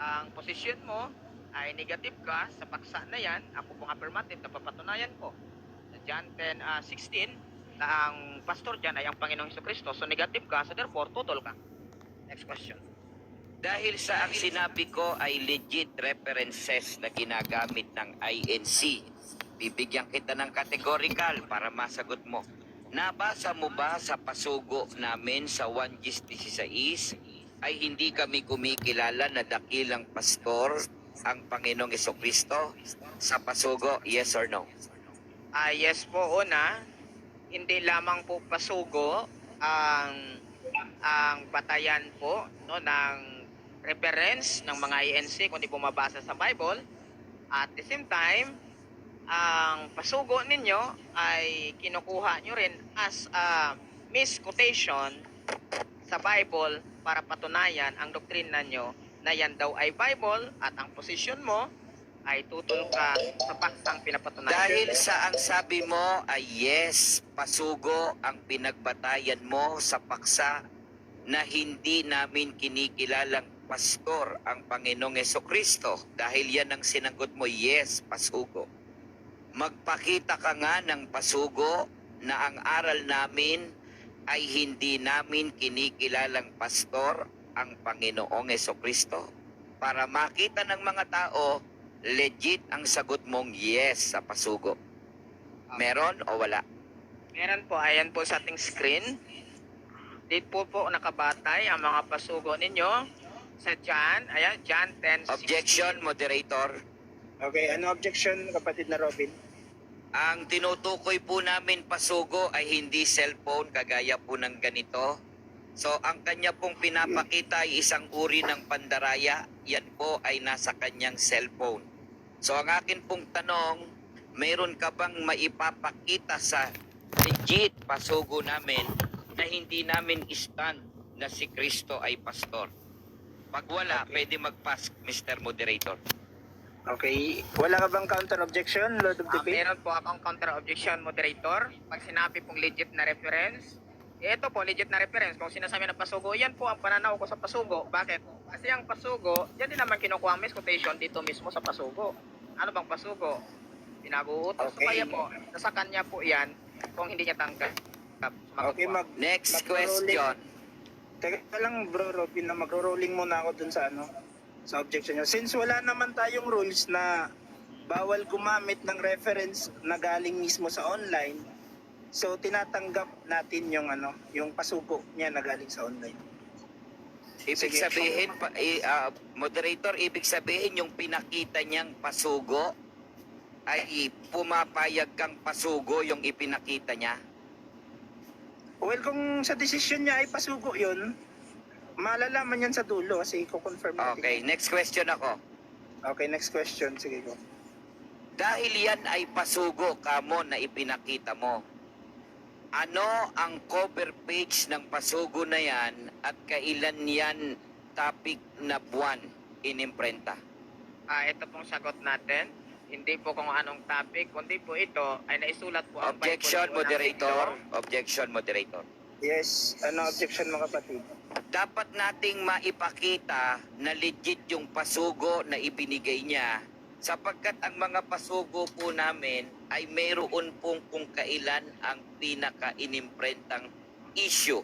ang posisyon mo ay negative ka sa paksa na yan, ako pong affirmative, napapatunayan ko sa John 10:16 na ang pastor dyan ay ang Panginoong Jesucristo. So negative ka, so therefore tutol ka. Next question. Dahil sa ang sinabi ko ay legit references na ginagamit ng INC, bibigyan kita ng categorical para masagot mo. Nabasa mo ba sa pasugo namin sa 1:16 ay hindi kami kumikilala na dakilang pastor ang Panginoong Jesucristo? Sa pasugo, yes or no? Yes po, una, hindi lamang po pasugo ang batayan po no ng reference ng mga INC kundi bumabasa sa Bible. At the same time, ang pasugo ninyo ay kinukuha nyo rin as a misquotation sa Bible para patunayan ang doktrina nyo na yan daw ay Bible at ang posisyon mo ay tutol ka sa paksang pinapatunayan. Dahil sa ang sabi mo ay yes, pasugo ang pinagbatayan mo sa paksa na hindi namin kinikilalang pastor ang Panginoong Jesucristo. Dahil yan ang sinagot mo, yes, pasugo. Magpakita ka nga ng pasugo na ang aral namin ay hindi namin kinikilalang pastor ang Panginoong Jesucristo. Para makita ng mga tao, legit ang sagot mong yes sa pasugo. Meron o wala? Meron po, ayan po sa ating screen. Dito po nakabatay ang mga pasugo ninyo sa John, ayan, John 10:16. Objection, moderator. Okay, ano objection, kapatid na Robin? Ang tinutukoy po namin pasugo ay hindi cellphone kagaya po ng ganito. So ang kanya pong pinapakita ay isang uri ng pandaraya. Yan po ay nasa kanyang cellphone. So ang akin pong tanong, mayroon ka bang maipapakita sa legit pasugo namin na hindi namin stand na si Kristo ay pastor? Pag wala, pwede mag-pass, Mr. Moderator. Okay, wala ka bang counter objection, Lord of the Faith? Meron po akong counter objection, moderator. Pag sinabi pong legit na reference, ito po, legit na reference. Kung sinasabi na pasugo, yan po ang pananaw ko sa pasugo. Bakit? Kasi ang pasugo, yan din naman kinukuha ang misquotation dito mismo sa pasugo. Ano bang pasugo? Pinabuutos. Okay. So kaya po, nasa kanya po yan kung hindi niya tanggap. Okay, Next mag-rolling. question. Teka lang bro Robin, na magro-rolling muna ako dun sa sa objection nyo. Since wala naman tayong rules na bawal gumamit ng reference na galing mismo sa online, so tinatanggap natin yung pasugo niya na galing sa online. Ibig Sige. sabihin, moderator, ibig sabihin yung pinakita niyang pasugo ay pumapayag kang pasugo yung ipinakita niya? Well, kung sa desisyon niya ay pasugo yun, malalaman yan sa dulo kasi i-confirm natin. Okay, next question ako. Okay, next question. Sige go. Dahil yan ay pasugo kamo na ipinakita mo, ano ang cover page ng pasugo na yan at kailan yan topic na buwan inimprenta? Ito pong sagot natin. Hindi po kung anong topic, kundi po ito ay naisulat po ang Objection, Bible po ng moderator. Kristo. Objection, moderator. Yes, ano objection mga kapatid? Dapat nating maipakita na legit yung pasugo na ibinigay niya sapagkat ang mga pasugo po namin ay mayroon pong kung kailan ang pinaka-inimprentang issue.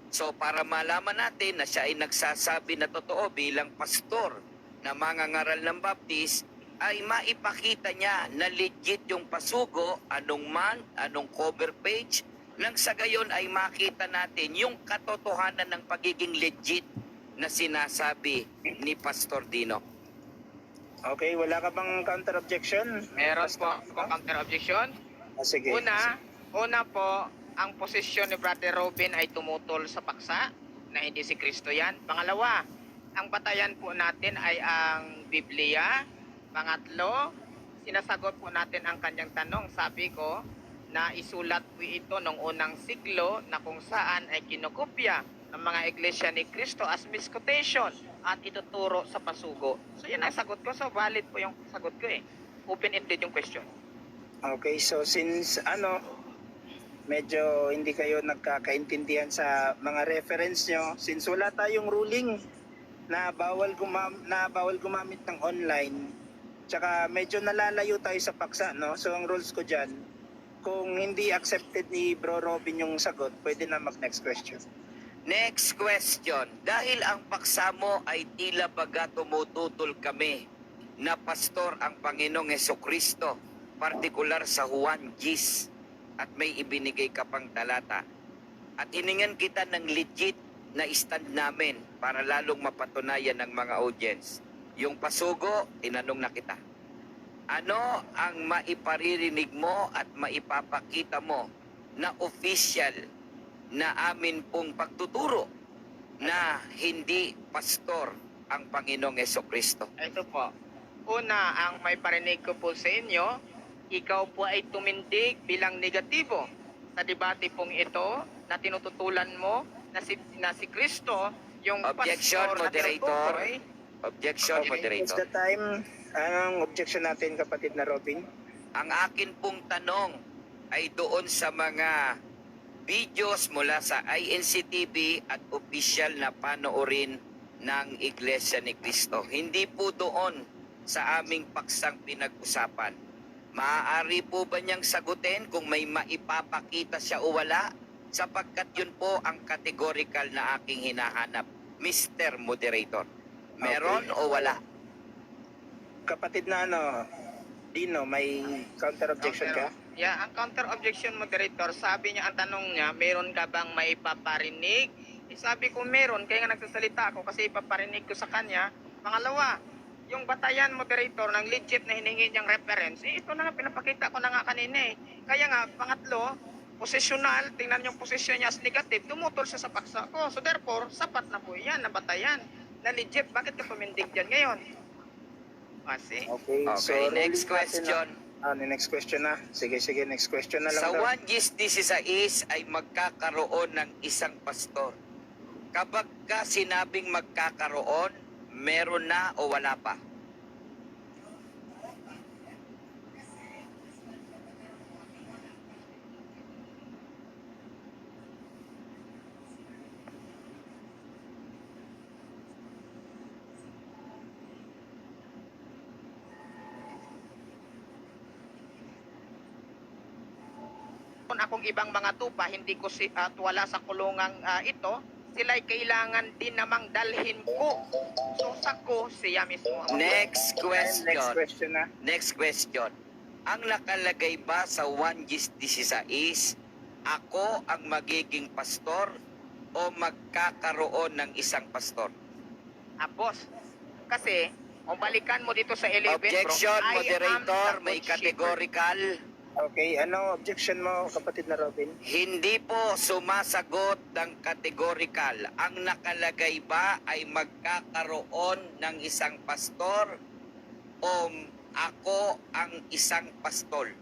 So para malaman natin na siya ay nagsasabi na totoo bilang pastor na mangangaral ng Baptist, ay maipakita niya na legit yung pasugo, anong month, anong cover page, nang sa gayon ay makita natin yung katotohanan ng pagiging legit na sinasabi ni Pastor Dino. Okay, wala ka bang counter objection? Meron po akong counter objection. Sige. Una po, ang posisyon ni Brother Robin ay tumutol sa paksa na hindi si Kristo yan. Pangalawa, ang batayan po natin ay ang Biblia. Pangatlo, sinasagot po natin ang kanyang tanong. Sabi ko na isulat po ito noong unang siglo na kung saan ay kinokopya ng mga iglesia ni Kristo as misquotation at ituturo sa pasugo. So yun ang sagot ko. So valid po yung sagot ko eh. Open-ended yung question. Okay, so since medyo hindi kayo nagkakaintindihan sa mga reference nyo, since wala tayong ruling na bawal gumamit ng online. Tsaka medyo nalalayo tayo sa paksa, no? So ang rules ko diyan, kung hindi accepted ni Bro Robin yung sagot, pwede na mag-next question. Next question. Dahil ang paksa mo ay tila baga tumututol kami na pastor ang Panginoong Hesukristo, partikular sa Juan Gis, at may ibinigay ka pang talata. At hiningan kita ng legit na stand namin para lalong mapatunayan ng mga audience. Yung pasugo, tinanong na kita. Ano ang maiparirinig mo at maipapakita mo na official na amin pong pagtuturo na hindi pastor ang Panginoong Hesukristo? Ito po. Una, ang may parinig ko po sa inyo, ikaw po ay tumindig bilang negatibo sa debate pong ito na tinututulan mo na si Kristo yung Objection, pastor na moderator. tinutukoy. Objection, It's moderator. the time. Anong objection natin, kapatid na Robin? Ang akin pong tanong ay doon sa mga videos mula sa INCTV at official na panoorin ng Iglesia ni Cristo. Hindi po doon sa aming paksang pinag-usapan. Maaari po ba niyang sagutin kung may maipapakita siya o wala? Sapagkat yun po ang categorical na aking hinahanap. Mr. Moderator, meron o wala? Kapatid na Dino, may counter objection ka? Yeah, ang counter objection moderator, sabi niya, ang tanong niya, meron ka bang maipaparinig? Sabi ko meron, kaya nga nagsasalita ako kasi ipaparinig ko sa kanya. Pangalawa, yung batayan moderator ng legit na hiningi niyang reference, ito na nga, pinapakita ko na nga kanina eh. Kaya nga, pangatlo, positional, tingnan yung posisyon niya as negative, tumutol siya sa paksa ko. So therefore, sapat na po yan, na batayan. Na legit, bakit ka pumindig dyan ngayon? Kasi, Okay, Okay, next ruling natin question. next question na. Sige, next question na lang Sa daw. 1 Gis 16 ay magkakaroon ng isang pastor. Kapag ka sinabing magkakaroon, meron na o wala pa? kung akong ibang mga tupa, hindi ko wala sa kulungang ito, sila'y kailangan din namang dalhin ko. So sa ko, siya mismo ang Next Next question. question na. Next question. Ang nakalagay ba sa 1 Gis 16, ako ang magiging pastor o magkakaroon ng isang pastor? boss. Kasi, kung balikan mo dito sa 11, Objection, bro, I am moderator, the may good shepherd. categorical. Okay, ano objection mo, kapatid na Robin? Hindi po sumasagot ng categorical. Ang nakalagay ba ay magkakaroon ng isang pastor o ako ang isang pastor?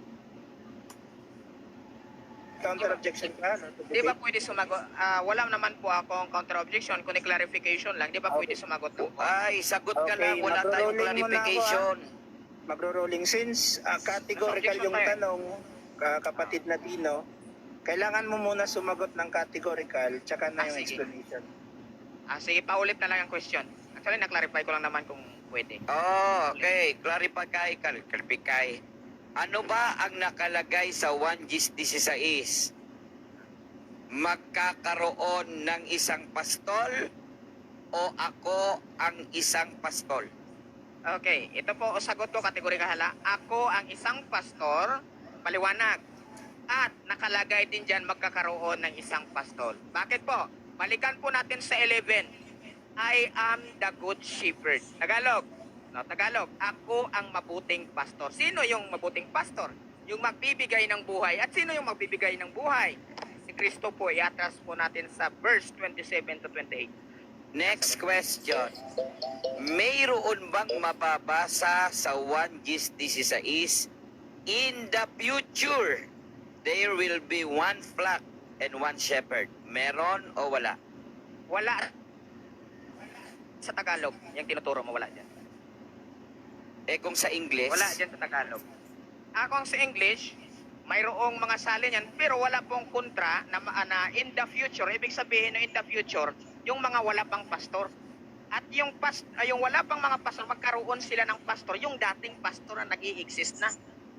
Counter objection ka? Di ba pwede sumagot? Wala naman po akong counter objection, kundi clarification lang. Di ba pwede sumagot lang po? Ay, sagot ka Okay, lang. Wala tayong magro-rolling muna ako, clarification. Magro-rolling. Since categorical Objection yung tayo. tanong, kapatid na Dino, kailangan mo muna sumagot ng categorical, tsaka na yung Sige. explanation. Sige, paulit na lang ang question. Actually, na-clarify ko lang naman kung pwede. Oh, okay. Clarify. Ano ba ang nakalagay sa 1 Gis 16? Magkakaroon ng isang pastol o ako ang isang pastol? Okay, ito po o sagot ko kategorikal hala. Ako ang isang pastor, paliwanag. At nakalagay din dyan magkakaroon ng isang pastor. Bakit po? Balikan po natin sa 11. I am the good shepherd. Tagalog. No, Tagalog. Ako ang mabuting pastor. Sino yung mabuting pastor? Yung magbibigay ng buhay. At sino yung magbibigay ng buhay? Si Kristo po. I-atras po natin sa verse 27 to 28. Next question. Mayroon bang mababasa sa 1 Gis 16? In the future, there will be one flock and one shepherd. Meron o wala? Wala sa Tagalog. Yung tinuturo mo, wala dyan. Eh kung sa English? Wala dyan sa Tagalog. Akong sa English, mayroong mga salin yan, pero wala pong kontra na in the future, ibig sabihin na in the future, yung mga wala pang pastor, At yung wala pang mga pastor, magkaroon sila ng pastor, yung dating pastor na nag-i-exist na,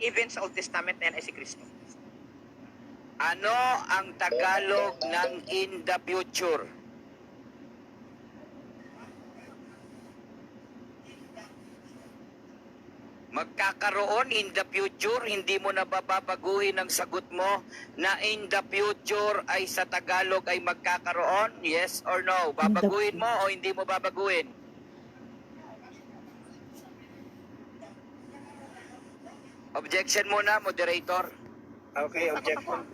even sa Old Testament na yan ay si Kristo. Ano ang Tagalog ng in the future? Magkakaroon in the future, hindi mo na babaguhin ang sagot mo na in the future ay sa Tagalog ay magkakaroon? Yes or no? Babaguhin mo o hindi mo babaguhin? Objection muna, moderator. Okay, objection.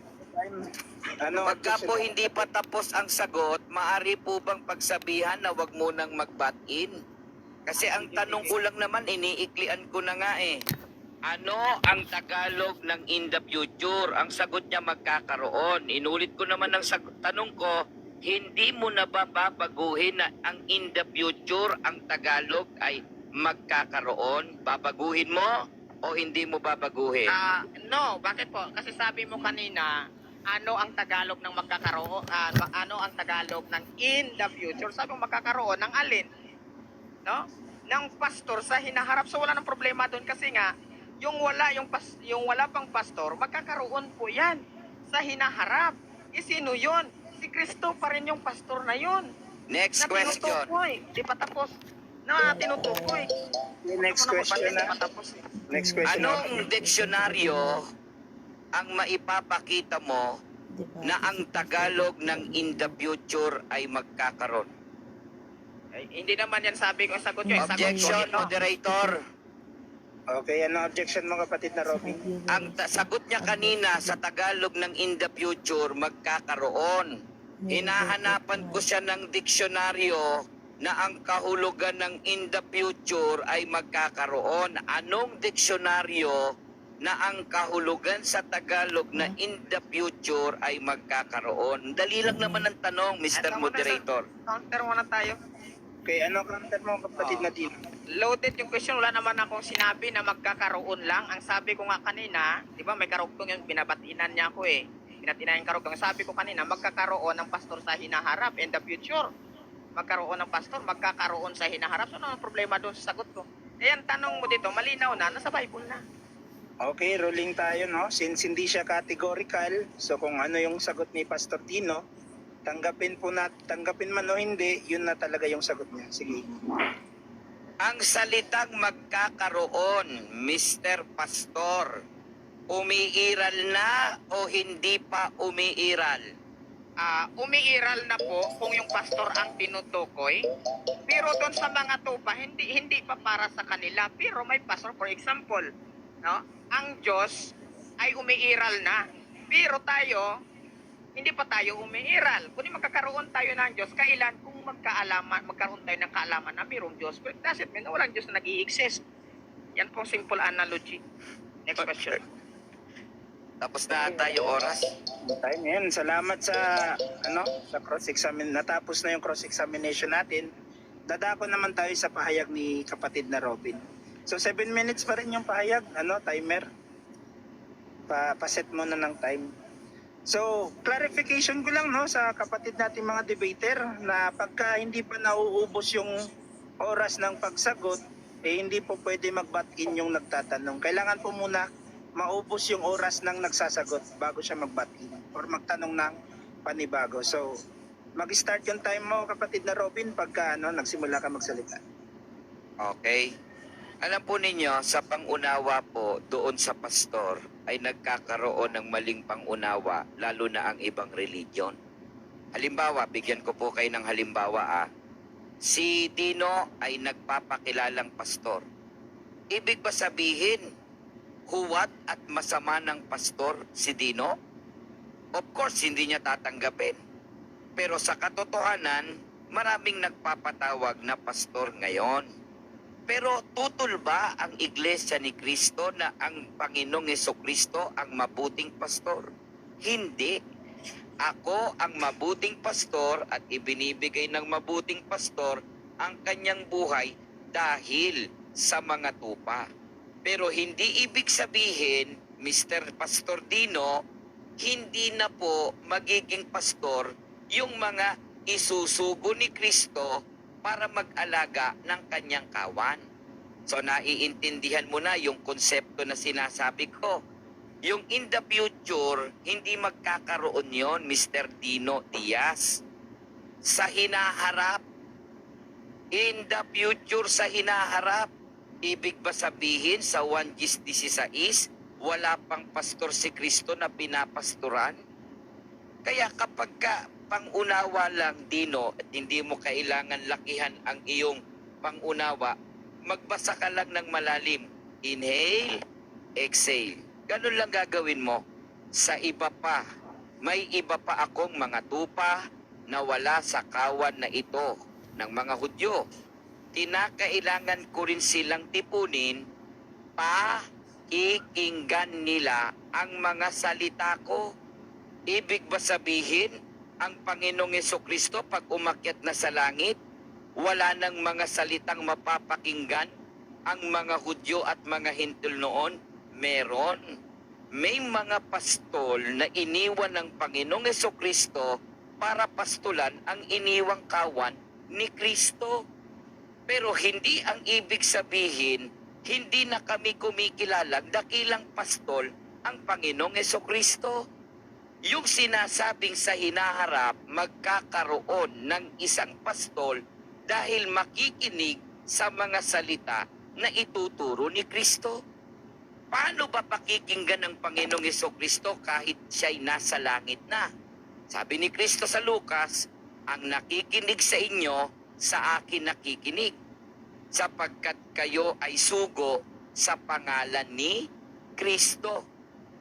Ano, Pagka po objection? hindi pa tapos ang sagot, maaari po bang pagsabihan na wag mo nang mag-butt in? Kasi ang tanong ko lang naman, iniiklian ko na nga eh. Ano ang Tagalog ng in the future? Ang sagot niya magkakaroon. Inulit ko naman ang tanong ko, hindi mo na ba babaguhin na ang in the future, ang Tagalog ay magkakaroon? Babaguhin mo o hindi mo babaguhin? No, bakit po? Kasi sabi mo kanina, ano ang Tagalog ng magkakaroon, ano ang Tagalog ng in the future? Sabi mo magkakaroon ng alin? No? Ng pastor sa hinaharap. So wala nang problema doon kasi nga yung wala pang pastor, magkakaroon po 'yan sa hinaharap. Sino 'yon? Si Kristo pa rin yung pastor na 'yon. Next Na question. tinutukoy. Di pa tapos. Na tinutukoy. Next Ako naman, question di na. pa tapos eh. Next question. Anong diksyonaryo ang maipapakita mo na ang Tagalog ng in the future ay magkakaroon? Ay, hindi naman yan sabi ko. Sagot ko. Objection, Sagot ko. moderator. Okay, ano objection mo kapatid na Robin? Ang sagot niya kanina sa Tagalog ng in the future, magkakaroon. Hinahanapan ko siya ng diksyonaryo na ang kahulugan ng in the future ay magkakaroon. Anong diksyonaryo na ang kahulugan sa Tagalog na in the future ay magkakaroon? Dali lang naman ang tanong, Mr. Moderator. Counter muna tayo. Okay, ano counter mo kapatid na Dino? Loaded yung question. Wala naman akong sinabi na magkakaroon lang. Ang sabi ko nga kanina, di ba may karugtong yung binabatinan niya ako eh. Binatinan yung karugtong. Sabi ko kanina, magkakaroon ng pastor sa hinaharap in the future. Magkaroon ng pastor, magkakaroon sa hinaharap. So ano ang problema doon sa sagot ko? Eh, ang tanong mo dito, malinaw na, nasa Bible na. Okay, rolling tayo, no? Since hindi siya categorical, so kung ano yung sagot ni Pastor Dino, tanggapin man o hindi, yun na talaga yung sagot niya. Sige. Ang salitang magkakaroon, Mr. Pastor, umiiral na o hindi pa umiiral? Umiiral na po kung yung pastor ang tinutukoy. Pero doon sa mga tupa, hindi pa para sa kanila. Pero may pastor, for example, no? Ang Diyos ay umiiral na. Pero tayo, hindi pa tayo umiiral. Kundi magkakaroon tayo ng Diyos, kailan kung magkaroon tayo ng kaalaman na mayroong Diyos. But it doesn't mean na walang Diyos na nag-i-exist. Yan pong simple analogy. Next question. Tapos na tayo oras. Tayo ngayon. Salamat sa cross-examination. Natapos na yung cross-examination natin. Dadako naman tayo sa pahayag ni kapatid na Robin. So 7 minutes pa rin yung pahayag, timer. Pa-set mo na ng time. So, clarification ko lang sa kapatid natin mga debater na pagka hindi pa nauubos yung oras ng pagsagot, hindi po pwede mag-butt-in yung nagtatanong. Kailangan po muna maubos yung oras ng nagsasagot bago siya mag-butt-in or magtanong ng panibago. So, mag-start yung time mo kapatid na Robin pagka nagsimula ka magsalita. Okay. Alam po ninyo, sa pangunawa po doon sa pastor ay nagkakaroon ng maling pangunawa, lalo na ang ibang religion. Halimbawa, bigyan ko po kayo ng halimbawa. Si Dino ay nagpapakilalang pastor. Ibig ba sabihin, huwad at masama ng pastor si Dino? Of course, hindi niya tatanggapin. Pero sa katotohanan, maraming nagpapatawag na pastor ngayon. Pero tutol ba ang Iglesia ni Kristo na ang Panginoong Jesucristo ang mabuting pastor? Hindi. Ako ang mabuting pastor at ibinibigay ng mabuting pastor ang kanyang buhay dahil sa mga tupa. Pero hindi ibig sabihin, Mr. Pastor Dino, hindi na po magiging pastor yung mga isusugo ni Kristo para mag-alaga ng kanyang kawan. So naiintindihan mo na yung konsepto na sinasabi ko. Yung in the future, hindi magkakaroon yon, Mr. Dino Diaz. Sa hinaharap, in the future sa hinaharap, ibig ba sabihin sa 1 Gis 16, wala pang pastor si Kristo na pinapastoran? Kaya kapag ka pangunawa lang, Dino, at hindi mo kailangan lakihan ang iyong pangunawa, magbasa ka lang ng malalim. Inhale, exhale. Ganun lang gagawin mo. Sa iba pa, may iba pa akong mga tupa na wala sa kawan na ito ng mga Hudyo. Kinakailangan ko rin silang tipunin, pakikinggan nila ang mga salita ko. Ibig ba sabihin, ang Panginoong Jesucristo pag umakyat na sa langit, wala nang mga salitang mapapakinggan ang mga Hudyo at mga Hintil noon? Meron. May mga pastol na iniwan ng Panginoong Jesucristo para pastulan ang iniwang kawan ni Kristo. Pero hindi ang ibig sabihin, hindi na kami kumikilalang dakilang pastol ang Panginoong Jesucristo. Yung sinasabing sa hinaharap, magkakaroon ng isang pastol dahil makikinig sa mga salita na ituturo ni Kristo. Paano ba pakikinggan ng Panginoong Jesucristo kahit siya'y nasa langit na? Sabi ni Kristo sa Lucas, ang nakikinig sa inyo, sa akin nakikinig, sapagkat kayo ay sugo sa pangalan ni Kristo.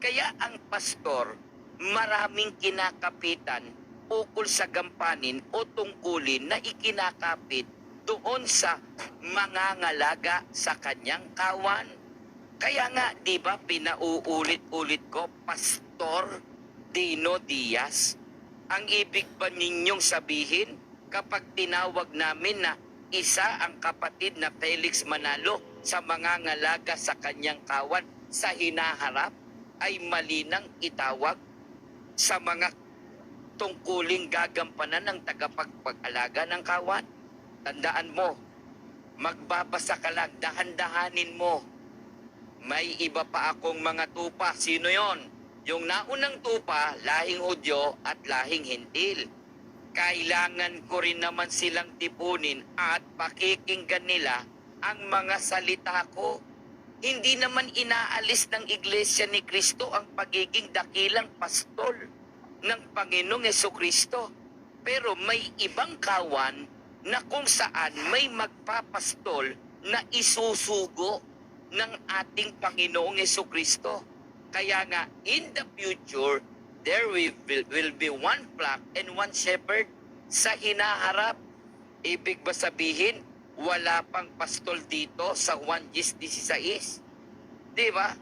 Kaya ang pastor, maraming kinakapitan ukol sa gampanin o tungkulin na ikinakapit doon sa mangangalaga sa kanyang kawan. Kaya nga, di ba, pinauulit-ulit ko, Pastor Dino Diaz. Ang ibig ba ninyong sabihin, kapag tinawag namin na isa ang kapatid na Felix Manalo sa mangangalaga sa kanyang kawan sa hinaharap, ay mali nang itawag sa mga tungkuling gagampanan ng tagapagpag-alaga ng kawan? Tandaan mo, magbabasa ka lang, dahan-dahanin mo. May iba pa akong mga tupa. Sino yon? Yung naunang tupa, lahing Hudyo at lahing Hintil. Kailangan ko rin naman silang tipunin at pakikinggan nila ang mga salita ko. Hindi naman inaalis ng Iglesia ni Kristo ang pagiging dakilang pastol ng Panginoong Jesucristo. Pero may ibang kawan na kung saan may magpapastol na isusugo ng ating Panginoong Jesucristo. Kaya nga, in the future, there will be one flock and one shepherd sa hinaharap. Ibig ba sabihin, wala pang pastol dito sa 1 Gis 16? Di ba?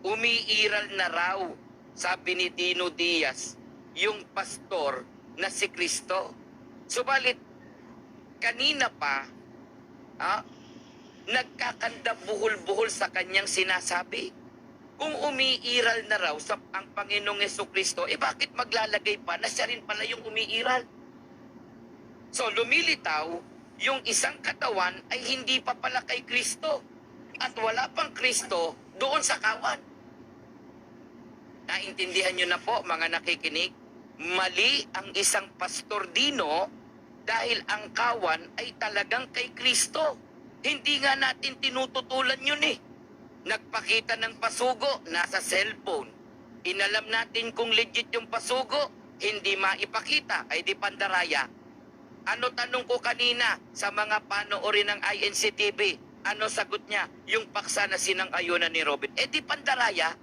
Umiiral na raw, sabi ni Dino Diaz, yung pastor na si Kristo. Subalit, kanina pa, nagkakanda buhol-buhol sa kanyang sinasabi. Kung umiiral na raw sa ang Panginoong Jesucristo, bakit maglalagay pa na siya rin pala yung umiiral? So lumilitaw, yung isang katawan ay hindi pa pala kay Kristo at wala pang Kristo doon sa kawan. Naintindihan nyo na po, mga nakikinig? Mali ang isang pastor Dino dahil ang kawan ay talagang kay Kristo. Hindi nga natin tinututulan yun eh. Nagpakita ng pasugo, nasa cellphone. Inalam natin kung legit yung pasugo, hindi maipakita, ay di pandaraya. Ano tanong ko kanina sa mga panoorin ng INC-TV? Ano sagot niya? Yung paksa na sinang-ayunan ni Robin. Di pandaraya.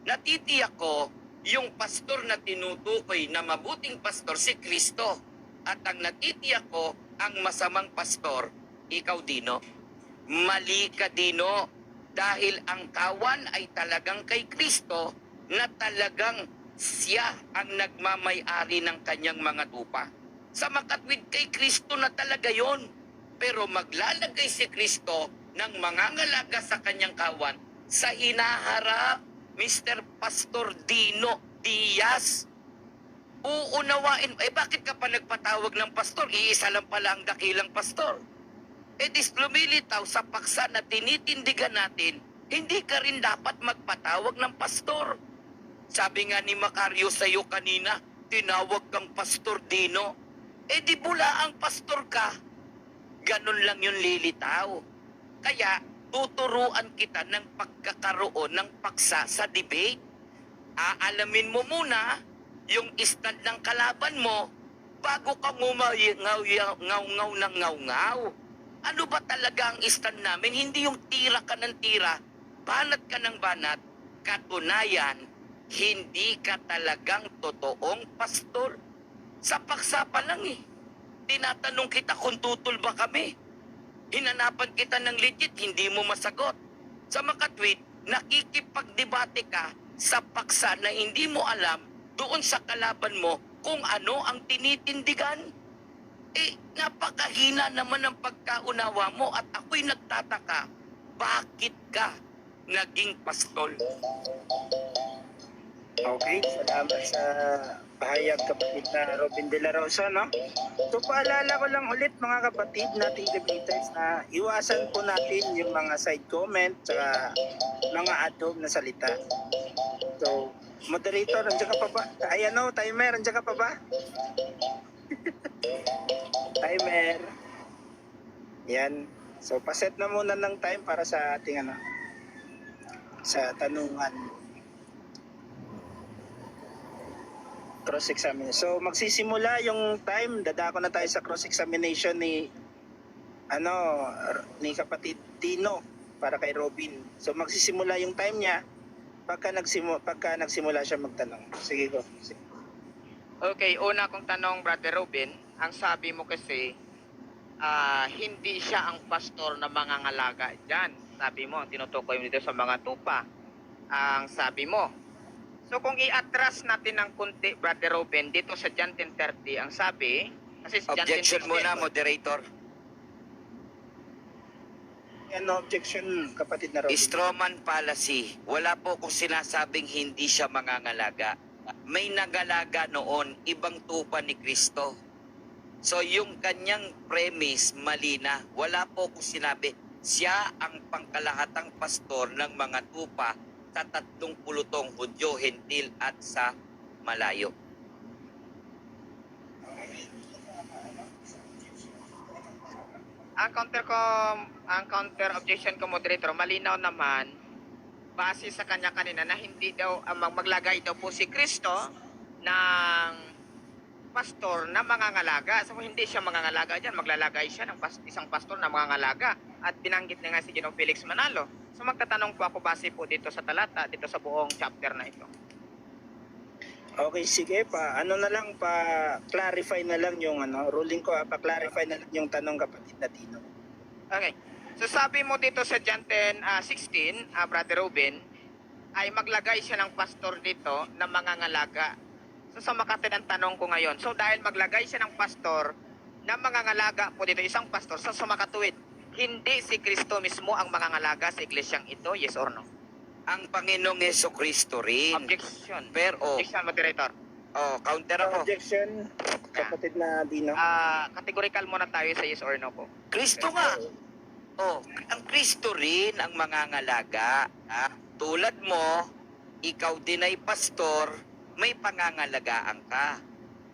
Natitiyak ko, yung pastor na tinutukoy na mabuting pastor si Kristo. At ang natitiyak ko, ang masamang pastor, ikaw Dino. Mali ka Dino. Dahil ang kawan ay talagang kay Kristo na talagang siya ang nagmamay-ari ng kanyang mga tupa. Sa makatwid kay Kristo na talaga yon. Pero maglalagay si Kristo ng mangangalaga sa kanyang kawan sa hinaharap, Mr. Pastor Dino Diaz. uunawain, bakit ka pa nagpatawag ng pastor? Iisa lang pala ang dakilang pastor. Lumilitaw sa paksa na tinitindigan natin, hindi ka rin dapat magpatawag ng pastor. Sabi nga ni Macario sa'yo kanina, tinawag kang Pastor Dino. Di bula ang pastor ka. Ganun lang yung lilitaw. Kaya, tuturuan kita ng pagkakaroon ng paksa sa debate. Aalamin mo muna yung stand ng kalaban mo bago ka ngaw-ngaw ng ngaw-ngaw. Ano ba talaga ang stand namin? Hindi yung tira ka ng tira, banat ka ng banat. Katunayan, hindi ka talagang totoong pastor. Sa paksa pa lang tinatanong kita kung tutol ba kami. Hinanapan kita ng legit, hindi mo masagot. Sa makatwid, nakikipagdebate ka sa paksa na hindi mo alam doon sa kalaban mo kung ano ang tinitindigan. Napakahina naman ang pagkaunawa mo at ako'y nagtataka, bakit ka naging pastol? Okay, salamat sa pahayag kapatid na Robin De La Rosa, no? So paalala ko lang ulit mga kapatid nating debaters na iwasan po natin yung mga side comment sa mga ad-hoc na salita. So, moderator, nandiyan ka pa ba? Timer, nandiyan ka pa ba? Timer. Yan. So, paset na muna ng time para sa ating sa tanungan. Cross-examination. So, magsisimula yung time. Dadako na tayo sa cross-examination ni kapatid Tino para kay Robin. So, magsisimula yung time niya pagka nagsimula siya magtanong. Sige ko. Okay, una kong tanong, Brother Robin, ang sabi mo kasi, hindi siya ang pastor na mangangalaga dyan. Sabi mo, tinutukoy mo dito sa mga tupa. Ang sabi mo. So kung i-atras natin ng kunti, Brother Robin, dito sa John 10:30, ang sabi, kasi sa John Objection 10:30, muna, moderator. Objection, kapatid na Robin. Strawman fallacy. Wala po kung sinasabing hindi siya mangangalaga. May nagalaga noon, ibang tupa ni Kristo. So yung kanyang premise, mali na. Wala po kung sinabi, siya ang pangkalahatang pastor ng mga tupa sa 30 Hudyo, Hentil at sa malayo. ang counter objection ko, moderator, malinaw naman base sa kanya kanina na hindi daw maglagay daw po si Kristo ng pastor na mangangalaga. So hindi siya mangangalaga diyan, maglalagay siya ng isang pastor na mangangalaga. At binanggit na nga si Ginoong Felix Manalo. So magtatanong po ako base po dito sa talata, dito sa buong chapter na ito. Okay, sige pa. Pa-clarify na lang yung ruling ko, pa-clarify na lang yung tanong kapatid na Tino. Okay. So sabi mo dito sa John 10:16, Brother Robin, ay maglagay siya ng pastor dito na mangangalaga. So sa makatid ang tanong ko ngayon, so dahil maglagay siya ng pastor na mangangalaga po dito, isang pastor, sa sumakatuwid, hindi si Kristo mismo ang mangangalaga sa iglesyang ito, yes or no? Ang Panginoong Jesucristo rin. Objection. Pero, Objection, moderator. counter ako. Objection, kapatid na Dino. Categorical muna tayo sa yes or no po. Kristo nga. Ang Kristo rin ang mangangalaga. Tulad mo, ikaw din ay pastor, may pangangalagaan ka.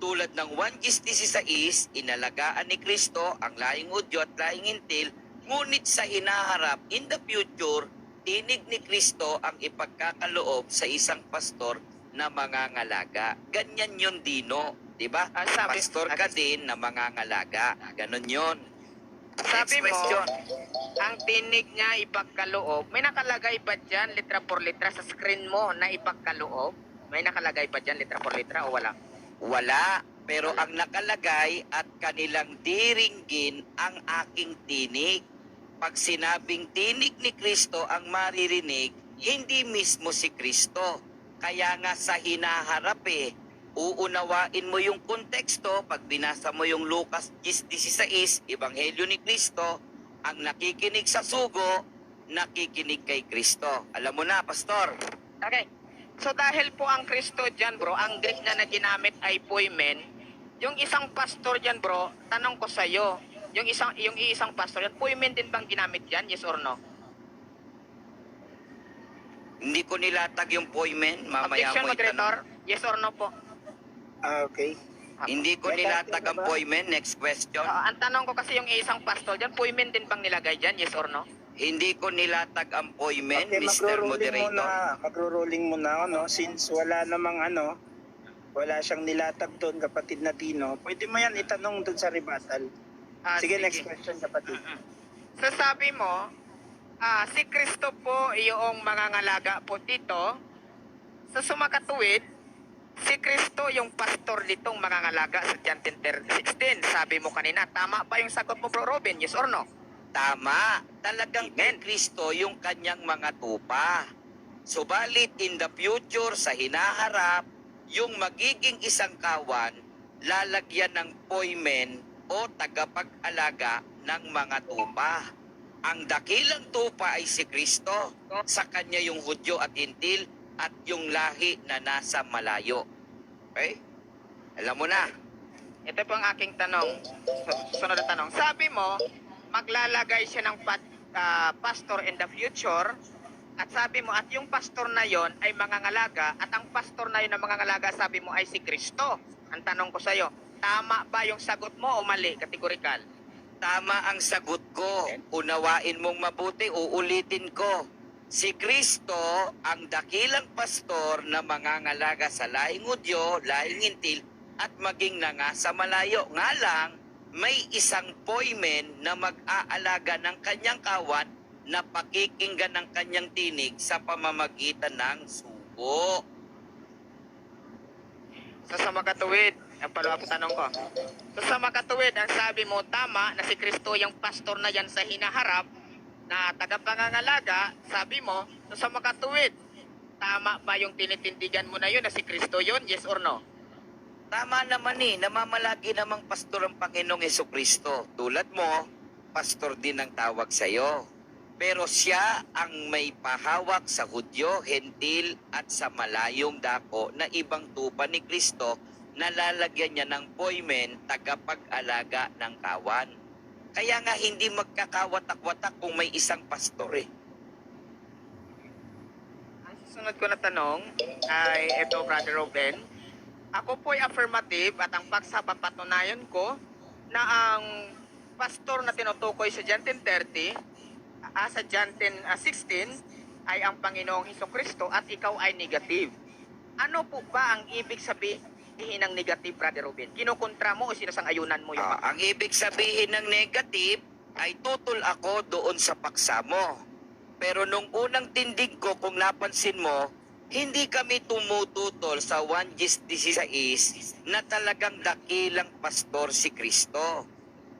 Tulad ng 1:16, inalagaan ni Kristo ang laing Hudyo at laing Hentil, ngunit sa hinaharap, in the future, tinig ni Kristo ang ipagkakaloob sa isang pastor na mangangalaga. Ganyan yun, Dino. Diba? Pastor ka din na mangangalaga. Ganon yun. Sabi mo, question. ang tinig niya ipagkaloob, may nakalagay ba dyan, litra por litra, sa screen mo na ipagkaloob? May nakalagay ba dyan, litra por litra, o wala? Wala. Pero ang nakalagay at kanilang diringgin ang aking tinig. Pag sinabing tinig ni Kristo ang maririnig, hindi mismo si Kristo. Kaya nga sa hinaharap uunawain mo yung konteksto. Pag binasa mo yung Lucas 10:16, Ebanghelyo ni Kristo, ang nakikinig sa sugo, nakikinig kay Kristo. Alam mo na, Pastor. Okay. So dahil po ang Kristo dyan bro, ang Greek na ginamit ay poimen, yung isang pastor dyan bro, tanong ko sa'yo, yung isang pastor yan, poimen din bang ginamit yan? Yes or no? Hindi ko nilatag yung poimen, mamaya Objection, mo moderator. itanong. Yes or no po? Okay. Hindi ko nilatag ang poimen, next question. Ang tanong ko kasi yung isang pastor dyan, poimen din bang nilagay dyan? Yes or no? Hindi ko nilatag ang poimen, Okay, Mr. magro-rolling Moderator. magro-rolling muna ako, no? Since wala namang wala siyang nilatag doon, kapatid na Tino. Pwede mo yan itanong doon sa rebuttal. Sige, next question, kapatid. So sabi mo, si Kristo po yung mangangalaga po dito. Sa sumakatuwid, si Kristo yung pastor ditong mangangalaga sa John 10:16. Sabi mo kanina, tama ba yung sagot mo bro Robin? Yes or no? Tama, talagang Amen. kay Kristo yung kanyang mga tupa. Subalit in the future, sa hinaharap, yung magiging isang kawan, lalagyan ng poimen o tagapag-alaga ng mga tupa. Ang dakilang tupa ay si Kristo, sa kanya yung Hudyo at Hintil at yung lahi na nasa malayo. Okay? Alam mo na. Ito po ang aking tanong. Sunod na tanong. Sabi mo, maglalagay siya ng pastor in the future. At sabi mo, at yung pastor na yon ay mangangalaga. At ang pastor na yon na mangangalaga, sabi mo, ay si Kristo. Ang tanong ko sa'yo, tama ba yung sagot mo o mali? Kategorikal. Tama ang sagot ko. Unawain mong mabuti, uulitin ko. Si Kristo ang dakilang pastor na mangangalaga sa lahing Hudyo, lahing Hintil, at maging nangasa malayo. Nga lang, may isang poimen na mag-aalaga ng kanyang kawan na pakikinggan ng kanyang tinig sa pamamagitan ng sugo. Sa makatuwid, ang follow-up tanong ko. Sa makatuwid, ang sabi mo, tama na si Kristo yung pastor na yan sa hinaharap na tagapangangalaga, sabi mo, sa makatuwid, tama ba yung tinitindigan mo na yun na si Kristo yun? Yes or no? Tama naman namamalagi namang pastor ang Panginoong Hesukristo. Tulad mo, pastor din ang tawag sa'yo. Pero siya ang may pahawak sa Hudyo, Hentil at sa malayong dako na ibang tupa ni Kristo na lalagyan niya ng poimen, tagapag-alaga ng kawan. Kaya nga hindi magkakawatak-watak kung may isang pastor eh. Ang susunod ko na tanong ay ito, Brother Robin. Ako po'y affirmative at ang pagsapapatunayan ko na ang pastor na tinutukoy sa John 10:30, sa John 10:16 ay ang Panginoong Hesukristo at ikaw ay negative. Ano po ba ang ibig sabihin ng negative, Brother Robin? Kinukontra mo o sinasang-ayunan mo yung Ang ibig sabihin ng negative ay tutol ako doon sa paksa mo. Pero nung unang tindig ko, kung napansin mo, hindi kami tumututol sa 1:16 na talagang dakilang pastor si Kristo.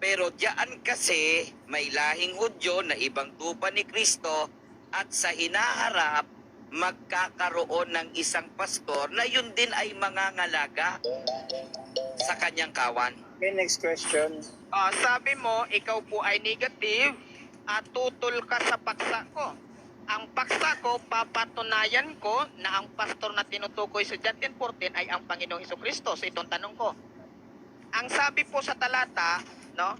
Pero diyan kasi may lahing Hudyo na ibang tupa ni Kristo at sa hinaharap magkakaroon ng isang pastor na yun din ay mangangalaga sa kanyang kawan. Okay, next question. Sabi mo, ikaw po ay negative at tutol ka sa paksa ko. Ang paksa ko, papatunayan ko na ang pastor na tinutukoy sa John 10:14 ay ang Panginoong Hesukristo. So itong tanong ko. Ang sabi po sa talata, no?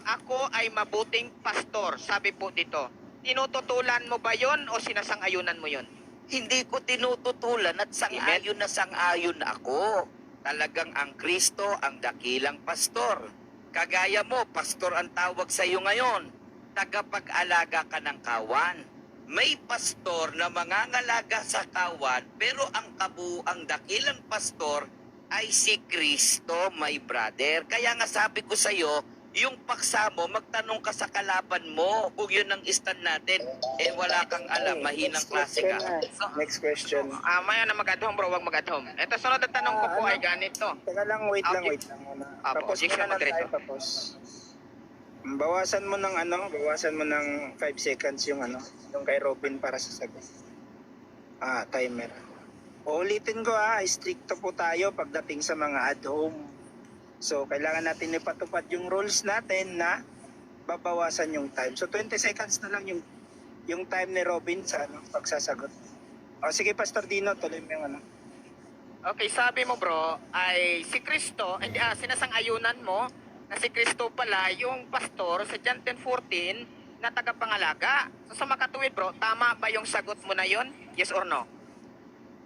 Ako ay mabuting pastor. Sabi po dito. Tinututulan mo ba yon o sinasang-ayunan mo yon? Hindi ko tinututulan at sang-ayon na sang-ayon ako. Talagang ang Kristo ang dakilang pastor. Kagaya mo, pastor ang tawag sa iyo ngayon. Tagapag-alaga ka ng kawan. May pastor na mangangalaga sa kawan, pero ang kabuang dakilang pastor ay si Kristo, my brother. Kaya nga sabi ko sa iyo, yung paksa mo, magtanong ka sa kalaban mo. Kung yun ang stand natin, wala kang alam, mahinang klase ka. Next question. Maya na mag-adhom bro, wag mag-adhom. Ito, sunod na tanong ko po ay ganito. Teka lang, wait lang Okay. muna. Apo, Tapos objection, muna lang tayo, moderator. tapos. Bawasan mo ng 5 seconds yung yung kay Robin para sa sagot. Timer. Uulitin ko stricto po tayo pagdating sa mga ad home. So, kailangan natin ipatupad yung rules natin na babawasan yung time. So, 20 seconds na lang yung time ni Robin sa pagsasagot. O sige, Pastor Dino, tuloy mo yung ano. Okay, sabi mo bro, ay si Kristo, hindi, sinasang-ayunan mo na si Kristo pala yung pastor sa John 10:14 na tagapangalaga. So sa makatuwid bro, tama ba yung sagot mo na yon? Yes or no?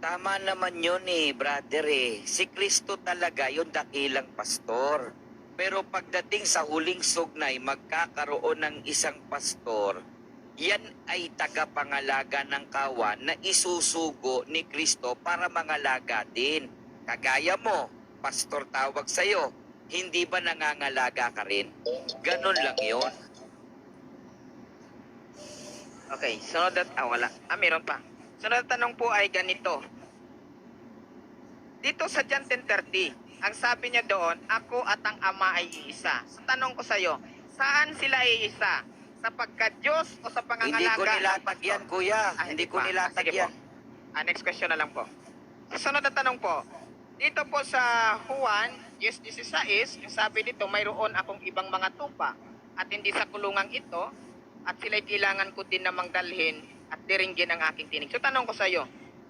Tama naman yun brother Si Kristo talaga yung dakilang pastor. Pero pagdating sa huling sugnay, magkakaroon ng isang pastor, yan ay tagapangalaga ng kawan na isusugo ni Kristo para mangalaga din. Kagaya mo, pastor tawag sa'yo, hindi ba nangangalaga ka rin? Ganon lang yon. Okay, sunod at, wala. Meron pa. Sunod na tanong po ay ganito. Dito sa John 10:30, ang sabi niya doon, ako at ang Ama ay iisa. Sa tanong ko sa iyo, saan sila iisa? Sapagkat Diyos o sa pangangalaga? Hindi ko ng nilatag pastor? yan, kuya. Hindi ko pa. nilatag Sige yan. po. Next question na lang po. Sunod na tanong po. Dito po sa Juan, yes, 16, yung sabi dito, mayroon akong ibang mga tupa at hindi sa kulungang ito at sila'y kailangan ko din namang dalhin at diringgin ang aking tinig. So tanong ko sa iyo,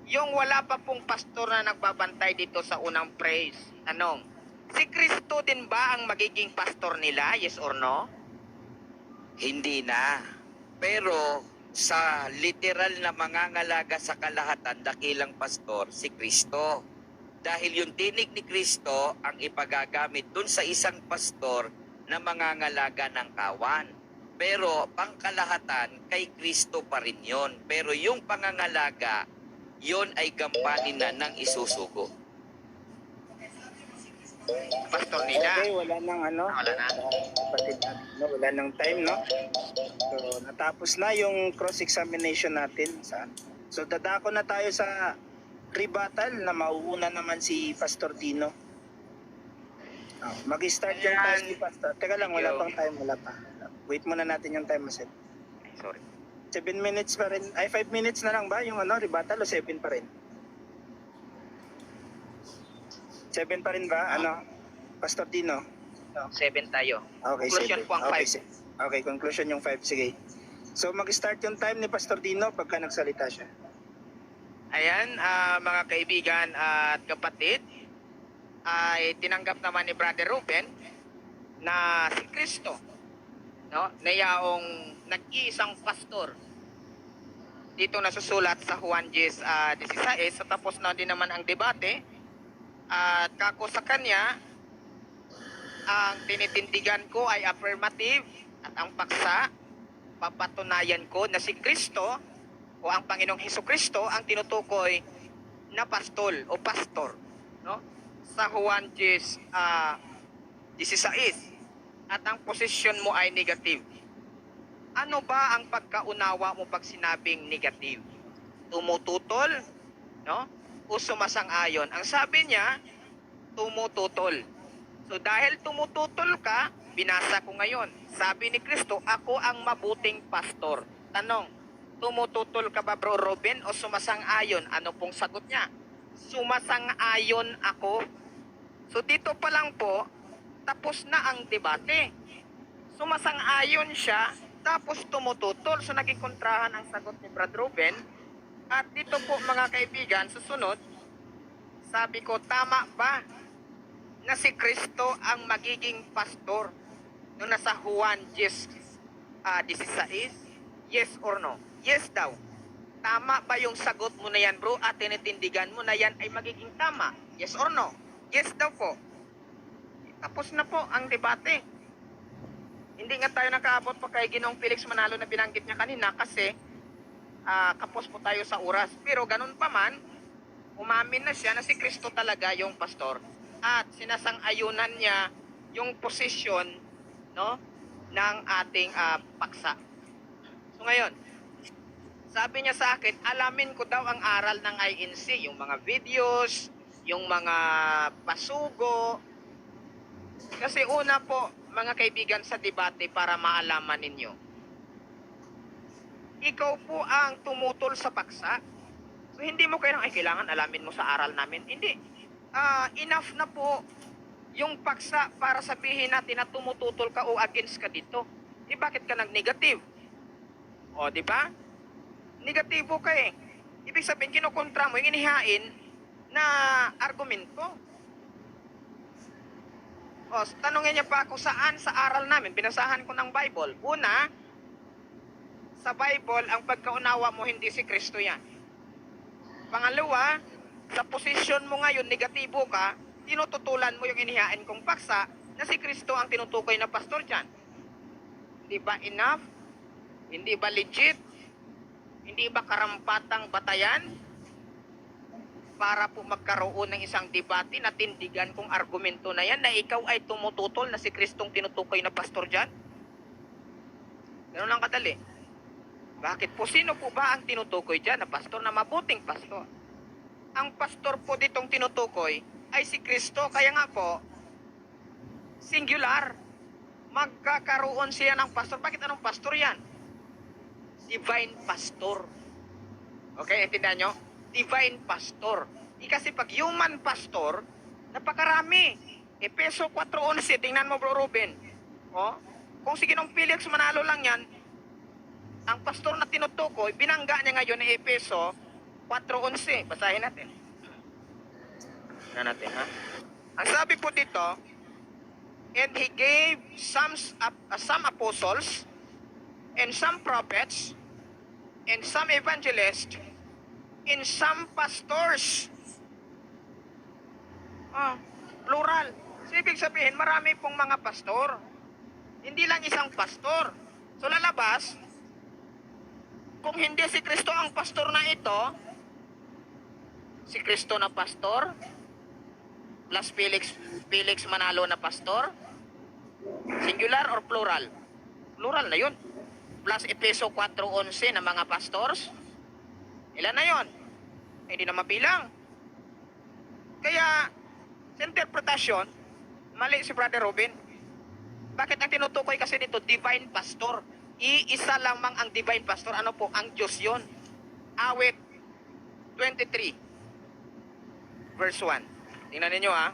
yung wala pa pong pastor na nagbabantay dito sa unang praise, tanong, si Kristo din ba ang magiging pastor nila? Yes or no? Hindi na. Pero sa literal na mangangalaga sa kalahatan, dakilang pastor, si Kristo. Dahil yung tinig ni Kristo ang ipagagamit dun sa isang pastor na mangangalaga ng kawan. Pero pangkalahatan, kay Kristo pa rin yun. Pero yung pangangalaga, yun ay gampanin na ng isusugo. Pastor nila. Okay, wala nang ano. Wala na. Kapatid natin, no? Wala nang time, no? So, natapos na yung cross-examination natin. So, dadako na tayo sa rebuttal na mauuna naman si Pastor Dino. Mag-start yung Ayan. time ni Pastor. Teka lang, Thank wala you. pang time, wala pa. Wait muna natin yung time, Masel. Sorry. 7 minutes pa rin. Ay, 5 minutes na lang ba yung ano, rebuttal o 7 pa rin? 7 pa rin ba? Ano? Pastor Dino? 7 tayo. Okay, Conclusion 7. po ang Okay, 5. okay, conclusion yung 5. Sige. So, mag-start yung time ni Pastor Dino pagka nagsalita siya. Ayan, mga kaibigan at kapatid, ay tinanggap naman ni Brother Ruben na si Kristo, no, na yaong nag-iisang pastor. Dito nasusulat sa Juan 10:16, sa tapos na din naman ang debate, at kako sa kanya, ang tinitindigan ko ay affirmative at ang paksa, papatunayan ko na si Kristo o ang Panginoong Hesukristo ang tinutukoy na pastol o pastor, no? Sa Juan 10:16, at ang posisyon mo ay negative. Ano ba ang pagkaunawa mo pag sinabing negative? Tumututol, no? O sumasang-ayon? Ang sabi niya, tumututol. So dahil tumututol ka, binasa ko ngayon. Sabi ni Kristo, ako ang mabuting pastor. Tanong, tumututol ka ba bro Robin o sumasang-ayon? Ano pong sagot niya? Sumasang-ayon ako. So dito pa lang po, tapos na ang debate. Sumasang-ayon siya, tapos tumututol. So naging kontrahan ang sagot ni Brad Ruben. At dito po mga kaibigan, susunod, sabi ko, tama ba na si Kristo ang magiging pastor no nasa Juan 10:16? Yes or no? Yes daw. Tama ba yung sagot mo na yan bro at tinitindigan mo na yan ay magiging tama? Yes or no? Yes daw po. Tapos na po ang debate. Hindi nga tayo nakaabot pa kay Ginoong Felix Manalo na binanggit niya kanina kasi kapos po tayo sa oras. Pero ganun pa man, umamin na siya na si Kristo talaga yung pastor at sinasang-ayunan niya yung posisyon, no, ng ating paksa. So ngayon, sabi niya sa akin, alamin ko daw ang aral ng INC, yung mga videos, yung mga pasugo. Kasi una po, mga kaibigan sa debate para maalaman ninyo, ikaw po ang tumutol sa paksa. So hindi mo kailangan alamin mo sa aral namin. Hindi. Enough na po yung paksa para sabihin natin na tumututol ka o against ka dito. Bakit ka nag-negative? O, di ba? Negatibo ka eh. Ibig sabihin, kinukontra mo yung inihain na argumento. O, tanungin niya pa ako saan sa aral namin. Binasahan ko ng Bible. Una, sa Bible, ang pagkaunawa mo hindi si Kristo yan. Pangalawa, sa posisyon mo ngayon, negatibo ka, tinututulan mo yung inihain kong paksa na si Kristo ang tinutukoy na pastor dyan. Hindi ba enough? Hindi ba legit? Hindi ba karampatang batayan para po magkaroon ng isang debate na tindigan kong argumento na yan na ikaw ay tumututol na si Kristong tinutukoy na pastor dyan? Ganun lang kadali. Bakit po? Sino po ba ang tinutukoy dyan na pastor na mabuting pastor? Ang pastor po ditong tinutukoy ay si Kristo. Kaya nga po, singular. Magkakaroon siya ng pastor. Bakit anong pastor yan? Divine pastor. Okay, intindihan nyo? Divine pastor. Di kasi pag human pastor, napakarami. Efeso 4:11, tingnan mo bro Ruben. Oh, kung si Ginong Felix Manalo lang yan, ang pastor na tinutukoy, binangga niya ngayon ni Efeso 4:11. Basahin natin. Tingnan natin, ha? Ang sabi po dito, and he gave some apostles, and some prophets, and some evangelists, and some pastors. Plural. So, ibig sabihin, marami pong mga pastor. Hindi lang isang pastor. So, lalabas, kung hindi si Kristo ang pastor na ito, si Kristo na pastor, plus Felix Manalo na pastor, singular or plural? Plural na yun. Plus Efeso 4:11 na mga pastors, ilan na yun? Hindi na mabilang. Kaya, sa interpretasyon, mali si Brother Robin. Bakit ang tinutukoy kasi nito, divine pastor? Iisa lamang ang divine pastor. Ano po? Ang Diyos yun. Awit 23, verse 1. Tingnan ninyo ha.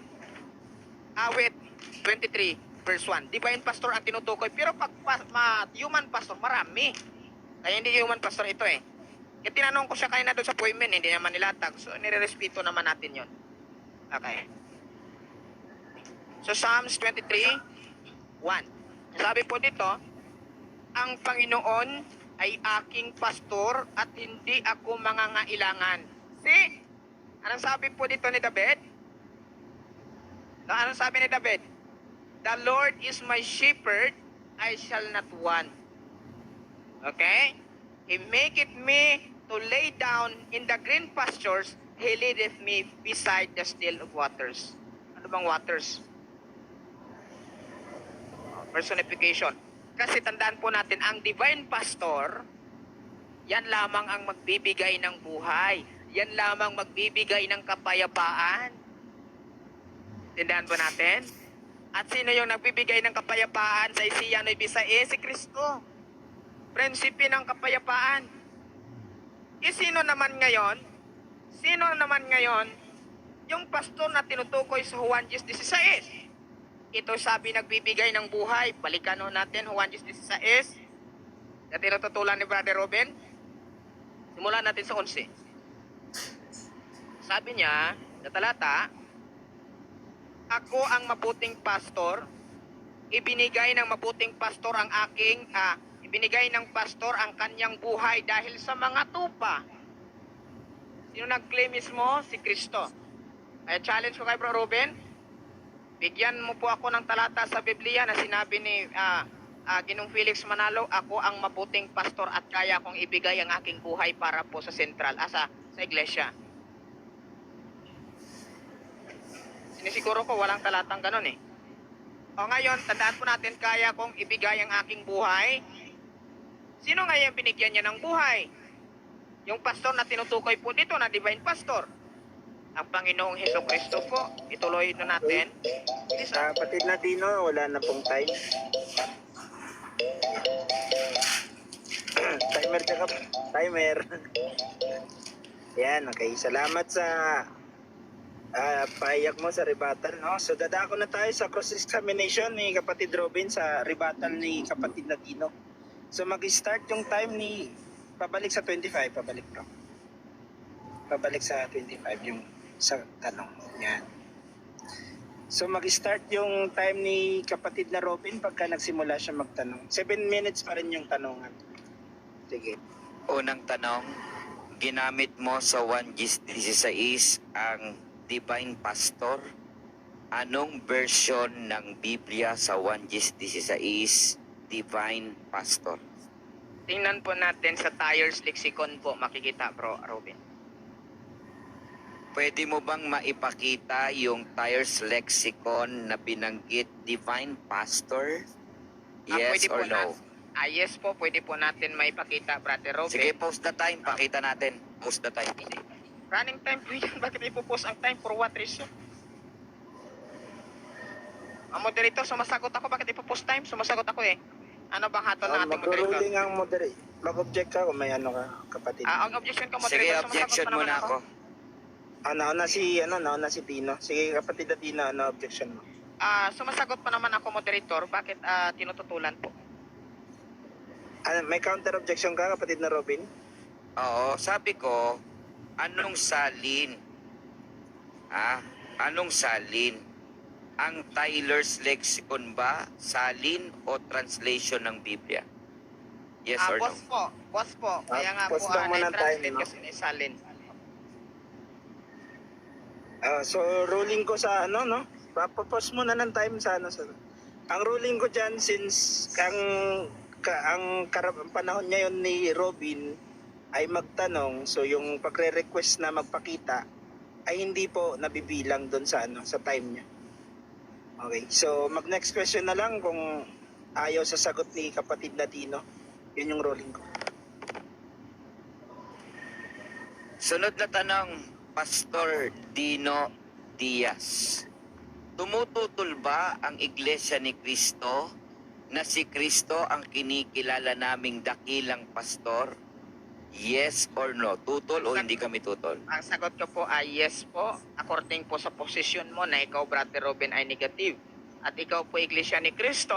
Awit 23, verse 1. Divine pastor ang tinutukoy. Pero pag human pastor, marami. Kaya hindi human pastor ito eh. Kaya tinanong ko siya kanina doon sa appointment, hindi naman nilatag. So, nirerespeto naman natin yun. Okay. So, Psalms 23, 1. Sabi po dito, ang Panginoon ay aking pastor at hindi ako mangangailangan. See? Anong sabi po dito ni David? Anong sabi ni David? The Lord is my shepherd, I shall not want. Okay? He maketh me to lay down in the green pastures. He leadeth me beside the still of waters. Ano bang waters? Personification. Kasi tandaan po natin, ang divine pastor, yan lamang ang magbibigay ng buhay. Yan lamang magbibigay ng kapayapaan. Tandaan po natin? At sino yung nagbibigay ng kapayapaan sa Isaiah 9:6? Si Kristo. Prinsipe ng kapayapaan. Sino naman ngayon? Sino naman ngayon yung pastor na tinutukoy sa Juan 10:16? Ito sabi nagbibigay ng buhay. Balikan natin Juan 10:16. Na tinututulan ni Brother Robin. Simulan natin sa 11. Sabi niya, sa talata, ako ang mabuting pastor, ibinigay ng mabuting pastor ang ibinigay ng pastor ang kanyang buhay dahil sa mga tupa. Sino nag-claim mismo? Si Kristo. Kaya challenge ko kay Bro Ruben, bigyan mo po ako ng talata sa Biblia na sinabi ni Ginong Felix Manalo, ako ang mabuting pastor at kaya kong ibigay ang aking buhay para po sa sentral, sa iglesia. Sinisiguro ko walang talatang ganun eh. O ngayon, tandaan po natin, kaya kong ibigay ang aking buhay. Sino ngayon binigyan niya ng buhay? Yung pastor na tinutukoy po dito na divine pastor. Ang Panginoong Hesukristo po. Ituloy na natin. Kapatid na Dino, wala na pong time. Timer. Yan, okay. Salamat sa payak mo sa rebuttal, no? So, dadako na tayo sa cross-examination ni Kapatid Robin sa rebuttal ni Kapatid na Dino. So, mag-start yung time ni pabalik sa 25, pabalik bro. pabalik sa 25 yung sa tanong. Yan. So mag-start yung time ni kapatid na Robin pagka nagsimula siya magtanong. 7 minutes pa rin yung tanongan. Sige. Unang tanong, ginamit mo sa 1:16 ang Divine Pastor. Anong version ng Biblia sa 1:16 Divine Pastor? Tingnan po natin sa Tyers Lexicon po, makikita bro, Robin. Pwede mo bang maipakita yung Tyers Lexicon na binanggit Divine Pastor? Yes Pwede po or no? yes po, pwede po natin maipakita, Brother Robin. Sige, post the time. Pakita natin. Post the time. Running time po yan. Bakit ipopost ang time? For what reason? Ang moderator, sumasagot ako. Bakit ipopost time? Sumasagot ako eh. Ano bang hatol ng ating moderator? Mag-ruling ang moderate. Mag-object ka kung may ano ka, kapatid. Ang objection ko, moderator, Sige, sumasagot objection pa naman muna ako. Nauna si Tino. Sige, kapatid na Tino, ano objection mo? Sumasagot pa naman ako, moderator. Bakit tinututulan po? May counter objection ka, kapatid na Robin? Oo, sabi ko, anong salin? Anong salin? Ang Tyler's Lexicon ba salin o translation ng Biblia? Yes or no? Boss po. Kaya nga po, Boss lang muna tayo, na-translate no? kasi ni Salin. So, ruling ko sa ano, no? Papapos muna ng time sa ano. Ang ruling ko dyan, since ang panahon ngayon ni Robin ay magtanong, so yung pagre-request na magpakita ay hindi po nabibilang doon sa ano, sa time niya. Okay, so mag-next question na lang kung ayaw sa sagot ni kapatid na Tino. Yun yung ruling ko. Sunod na tanong, Pastor Dino Diaz. Tumututol ba ang Iglesia ni Cristo na si Cristo ang kinikilala naming dakilang pastor? Yes or no? Tutol o hindi kami tutol? Ang sagot ko po ay yes po. According po sa posisyon mo na ikaw, Brother Robin, ay negative. At ikaw po, Iglesia ni Cristo,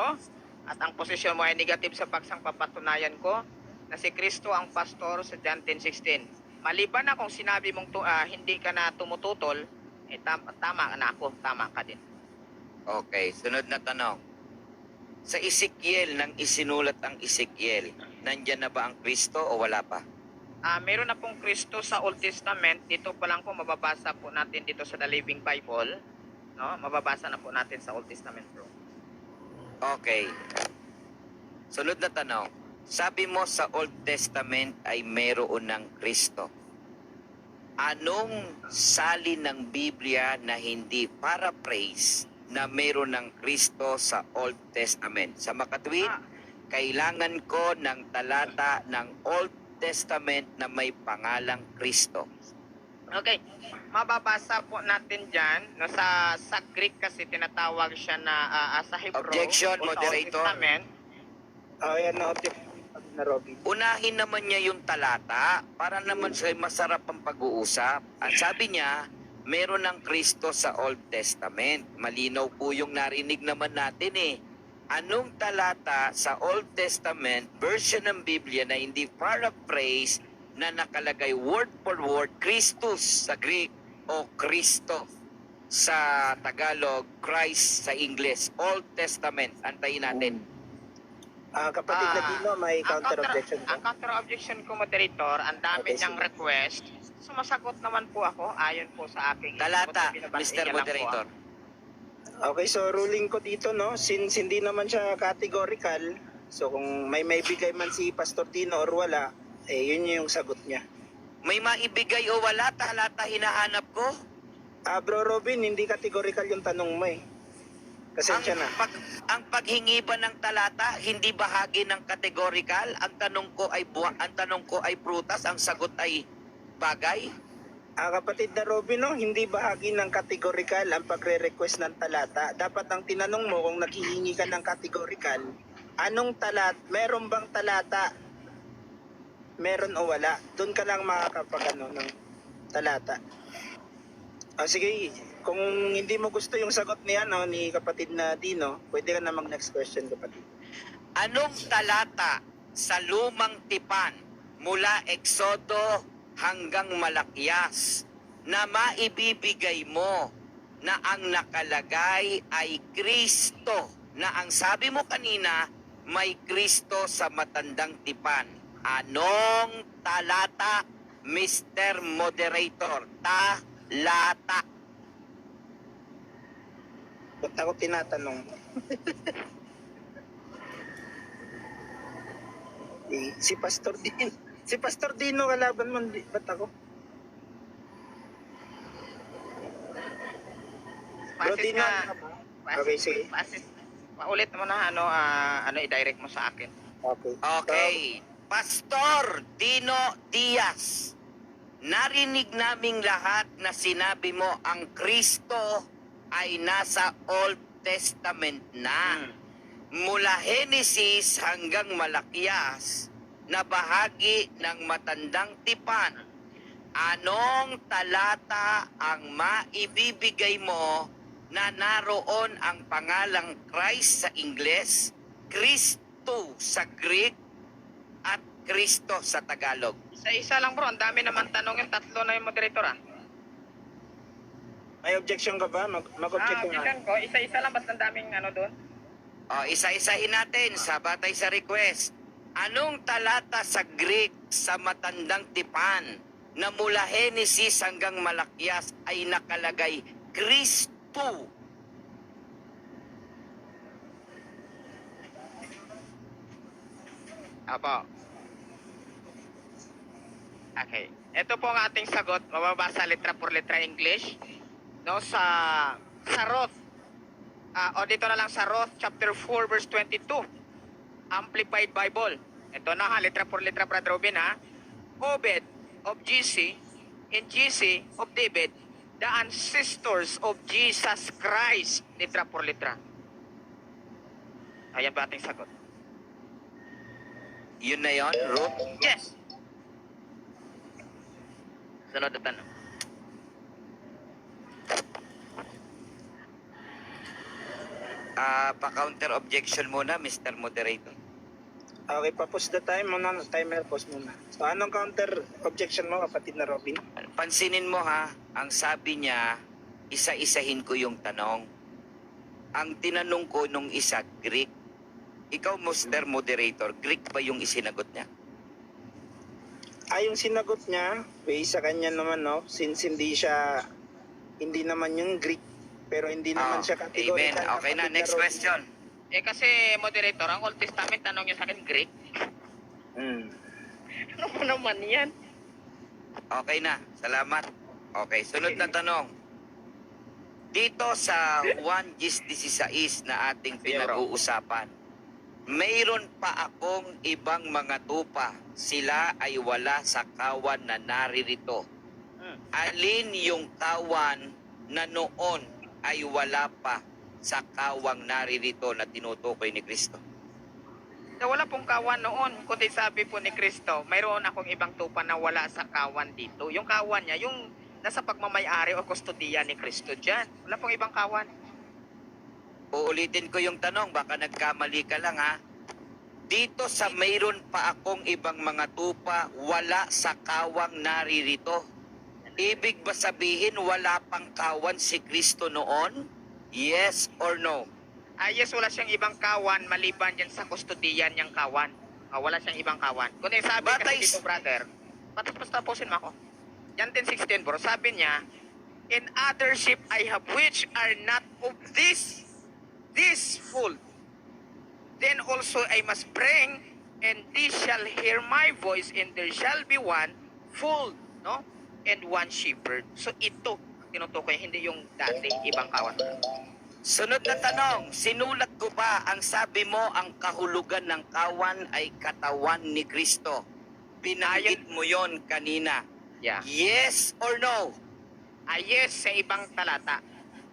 at ang posisyon mo ay negative sa paksang papatunayan ko na si Cristo ang pastor sa John 10:16. Maliban na kung sinabi mong hindi ka na tumututol, tama na ako, tama ka din. Okay, sunod na tanong. Sa Ezekiel, nang isinulat ang Ezekiel, nandyan na ba ang Kristo o wala pa? Meron na pong Kristo sa Old Testament. Dito pa lang po mababasa po natin dito sa The Living Bible. No? Mababasa na po natin sa Old Testament, bro. Okay. Sunod na tanong. Sabi mo sa Old Testament ay meron ng Kristo. Anong salin ng Biblia na hindi paraphrase na meron ng Kristo sa Old Testament? Sa makatwid, kailangan ko ng talata ng Old Testament na may pangalang Kristo. Okay. Mababasa po natin dyan. No, sa Greek kasi tinatawag siya na sa Hebrew. Objection, o sa Old moderator. Testament. Yan na object na Robin. Unahin naman niya yung talata para naman sa masarap ang pag-uusap. At sabi niya, meron ng Kristo sa Old Testament. Malinaw po yung narinig naman natin eh. Anong talata sa Old Testament version ng Biblia na hindi paraphrase na nakalagay word for word Christus sa Greek o Kristo sa Tagalog, Christ sa English, Old Testament? Antayin natin. Kapatid na Tino, may counter objection Ang ka? counter objection ko, moderator, ang dami Okay, niyang sige. request. Sumasagot naman po ako ayon po sa aking Talata, binabasa Mr. niya lang po, Moderator. Okay, so ruling ko dito, no, since hindi naman siya categorical, so kung may bigay man si Pastor Tino or wala, yun yung sagot niya. May maibigay o wala, talata hinahanap ko? Bro Robin, hindi categorical yung tanong mo eh. Pasensya na. Ang paghingi ba ng talata hindi bahagi ng categorical? Ang tanong ko ay prutas, ang sagot ay bagay? Kapatid na Robin, no, hindi bahagi ng categorical ang pagre-request ng talata. Dapat ang tinanong mo kung naghihingi ka ng categorical, anong meron bang talata? Meron o wala? Doon ka lang makakapagano ng talata. Sige, kung hindi mo gusto yung sagot ni kapatid na Dino, pwede ka na mag-next question, kapatid. Anong talata sa lumang tipan mula Exodo hanggang Malakyas na maibibigay mo na ang nakalagay ay Kristo, na ang sabi mo kanina may Kristo sa matandang tipan. Anong talata, Mr. Moderator? Talata. Ba't ako tinatanong? Si Pastor Dino. Si Pastor Dino kalaban mo, ba't ako? Bro Pasis Dino, nga. Okay, sige. Pasis. Paulit mo na i-direct mo sa akin. Okay. Okay. Pastor Dino Diaz, narinig naming lahat na sinabi mo ang Kristo ay nasa Old Testament na. Mula Genesis hanggang Malakyas na bahagi ng matandang tipan. Anong talata ang maibibigay mo na naroon ang pangalang Christ sa Ingles, Kristo sa Greek, at Kristo sa Tagalog? Isa-isa lang bro, ang dami naman tanong yung tatlo na yung moderator May objection ka ba? Mag-object ka nga. Objection ko, isa-isa lang, ba't ang daming doon? O, isa-isahin natin sa batay sa request. Anong talata sa Greek sa matandang tipan na mula Genesis hanggang Malakyas ay nakalagay Kristo? Apo. Okay. Ito po ang ating sagot. Mababasa letra por letra English. No, sa Roth. O dito na lang sa Roth chapter 4 verse 22. Amplified Bible. Ito na letra por letra, Brother Robin Obed of GC and GC of David, the ancestors of Jesus Christ. Letra por letra. Ayan ba ating sagot? Yun na yon, Ruth? Yes. Sunod na tanong. Pa-counter objection muna, Mr. Moderator. Okay, pa-pause the time muna. Timer, pause muna. So, anong counter objection mo, kapatid na Robin? Pansinin mo ha, ang sabi niya, isa-isahin ko yung tanong. Ang tinanong ko nung isa, Greek. Ikaw, Mr. Moderator, Greek ba yung isinagot niya? Yung sinagot niya, based sa kanya naman, no? Since hindi naman yung Greek, pero hindi naman siya Amen. categorical. Okay na, kapatid next Robin. question. Kasi moderator, ang Old Testament tanong niyo sa akin Greek. Ano po naman yan? Okay na, salamat. Okay, sunod na tanong. Dito sa 1:16 na ating pinag-uusapan, mayroon pa akong ibang mga tupa. Sila ay wala sa kawan na naririto. Alin yung kawan na noon ay wala pa sa kawang naririto na tinutukoy ni Kristo? Na wala pong kawan noon, kundi sabi po ni Kristo, mayroon akong ibang tupa na wala sa kawan dito. Yung kawan niya, yung nasa pagmamayari o kustodiya ni Kristo dyan. Wala pong ibang kawan. Uulitin ko yung tanong, baka nagkamali ka lang ha. Dito sa mayroon pa akong ibang mga tupa, wala sa kawang naririto. Ibig ba sabihin wala pang kawan si Kristo noon? Yes or no? Yes, wala siyang ibang kawan maliban dyan sa kustodiyan niyang kawan. Wala siyang ibang kawan. Kundi sabi Batay kasi dito, brother, tapusin mo ako. Yan 10:16 bro, sabi niya, in other sheep I have which are not of this fold. Then also I must bring, and they shall hear my voice, and there shall be one fold, no? And one shepherd. So ito, tinutukoy, hindi yung dating ibang kawan. Sunod na tanong, sinulat ko ba ang sabi mo ang kahulugan ng kawan ay katawan ni Kristo? Binanggit mo yon kanina. Yeah. Yes or no? Yes, sa ibang talata.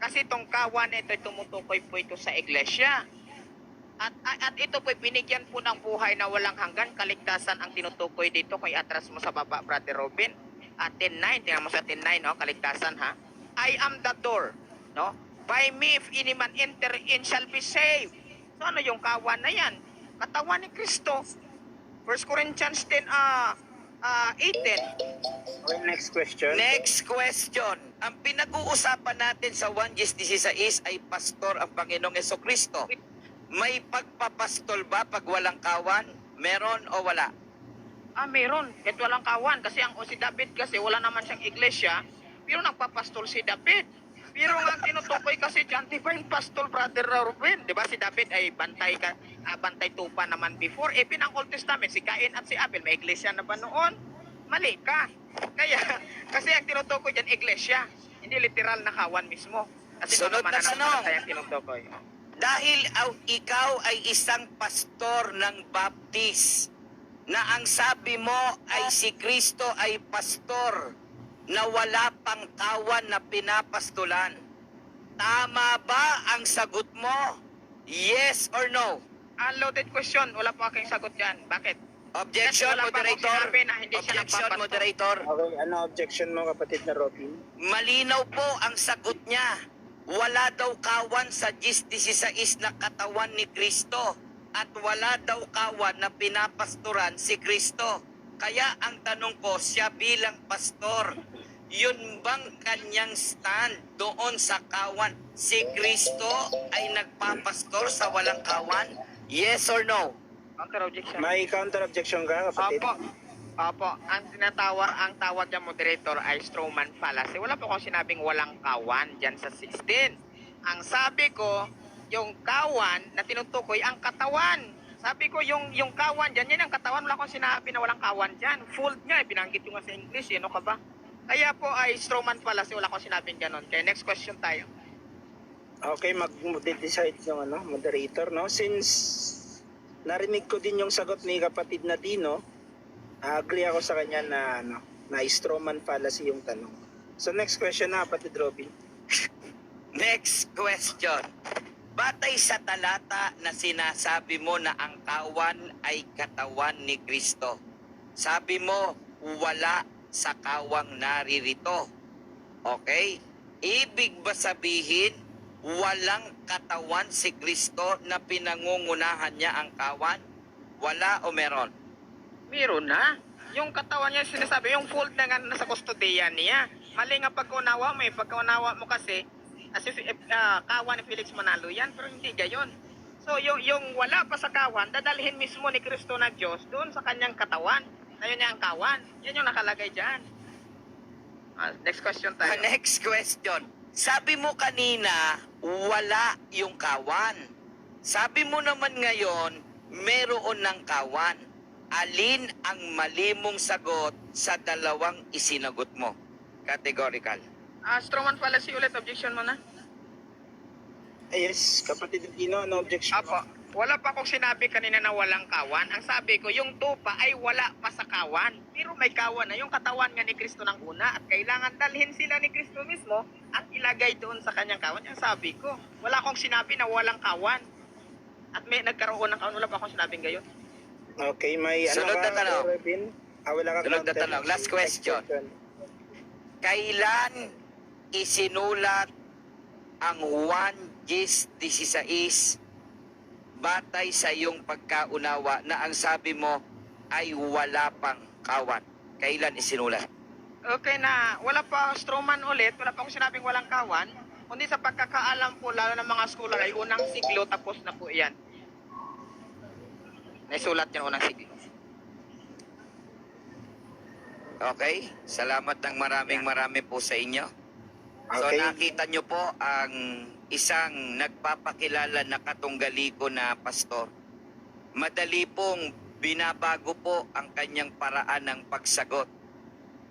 Kasi itong kawan ito tumutukoy po ito sa iglesia. At ito po binigyan po ng buhay na walang hanggan, kaligtasan ang tinutukoy dito. Kung i-atras mo sa baba, Brother Robin, 10:9, tingnan mo sa 10:9, no? Kaligtasan ha. I am the door, no? By me, if any man enter in, shall be saved. So ano yung kawan na yan? Katawan ni Kristo. 1 Corinthians 10, 18. Okay, next question. Next question. Ang pinag-uusapan natin sa 1:16 ay pastor ang Panginoong Hesukristo. May pagpapastol ba pag walang kawan? Meron o wala? Meron. Kahit walang kawan. Kasi si David kasi wala naman siyang iglesia. Pero nagpapastol si David. Pero nga ang tinutukoy kasi dyan, divine pastol, Brother Ruben. Di ba si David ay bantay tupa naman before. Pinang Old Testament, si Cain at si Abel, may iglesia na ba noon? Mali ka. Kaya, kasi ang tinutukoy dyan, iglesia. Hindi literal na kawan mismo. Kasi Sunod na tanong. ang tinutukoy. Dahil ikaw ay isang pastor ng Baptist na ang sabi mo ay si Kristo ay pastor na wala pang kawan na pinapastulan. Tama ba ang sagot mo? Yes or no? Unloaded question, wala po aking sagot dyan. Bakit? Objection, Wala pa akong moderator. sinabi na hindi siya Objection, nagpapastol. moderator. Okay, ano objection mo, kapatid na Robin? Malinaw po ang sagot niya. Wala daw kawan sa 16 na katawan ni Kristo at wala daw kawan na pinapastoran si Kristo. Kaya ang tanong ko, siya bilang pastor, yun bang kanyang stand doon sa kawan? Si Kristo ay nagpapastor sa walang kawan? Yes or no? Counter objection. May counter objection ka, kapatid? Opo. Ang tawag niya moderator ay strawman fallacy. Wala po akong sinabing walang kawan dyan sa 16. Ang sabi ko, yung kawan na tinutukoy ang katawan. Sabi ko, yung kawan dyan, yan ang katawan. Wala akong sinabi na walang kawan dyan. Fold nga, binanggit yung nga sa English. Ano ka ba? Kaya po ay strawman fallacy. Wala akong sinabing ganon. Kaya next question tayo. Okay, mag-decide yung moderator, no? Since narinig ko din yung sagot ni kapatid na Dino, agree ako sa kanya na strawman fallacy yung tanong. So next question na, kapatid Robin. Next question. Batay sa talata na sinasabi mo na ang kawan ay katawan ni Kristo, sabi mo, wala sa kawang naririto. Okay? Ibig ba sabihin, walang katawan si Kristo na pinangungunahan niya ang kawan? Wala o meron? Meron na. Yung katawan niya sinasabi, yung fold na nga nasa kustodiya niya. Mali nga pagkaunawa mo pagkaunawa mo kasi, kawan ni Felix Manalo yan, pero hindi gayon. So yung wala pa sa kawan, dadalhin mismo ni Kristo na Diyos doon sa kanyang katawan. Ayun niya ang kawan. Yan yung nakalagay dyan. Next question tayo. Next question. Sabi mo kanina, wala yung kawan. Sabi mo naman ngayon, meron ng kawan. Alin ang mali mong sagot sa dalawang isinagot mo? Categorical. Strawman fallacy ulit, objection mo na. Yes, kapatid Dino, ano objection mo? Apo, wala pa akong sinabi kanina na walang kawan. Ang sabi ko, yung tupa ay wala pa sa kawan. Pero may kawan na yung katawan nga ni Kristo ng una at kailangan dalhin sila ni Kristo mismo at ilagay doon sa kanyang kawan. Yung sabi ko, wala akong sinabi na walang kawan. At may nagkaroon ng kawan, wala pa akong sinabing gayon. Okay, may Sunod na tanong. Robin? Wala kang Sunod na counter. tanong. Last question. Next question. Kailan isinulat ang 1:16 batay sa iyong pagkaunawa na ang sabi mo ay wala pang kawan? Kailan isinulat? Okay na, wala pa strawman ulit, wala pa akong sinabing walang kawan. Kundi sa pagkakaalam po, lalo ng mga scholar ay unang siglo, tapos na po yan. Naisulat yan unang siglo. Okay? Salamat ng marami po sa inyo. So Okay. nakita nyo po ang isang nagpapakilala na katunggaliko na pastor. Madali pong binabago po ang kanyang paraan ng pagsagot.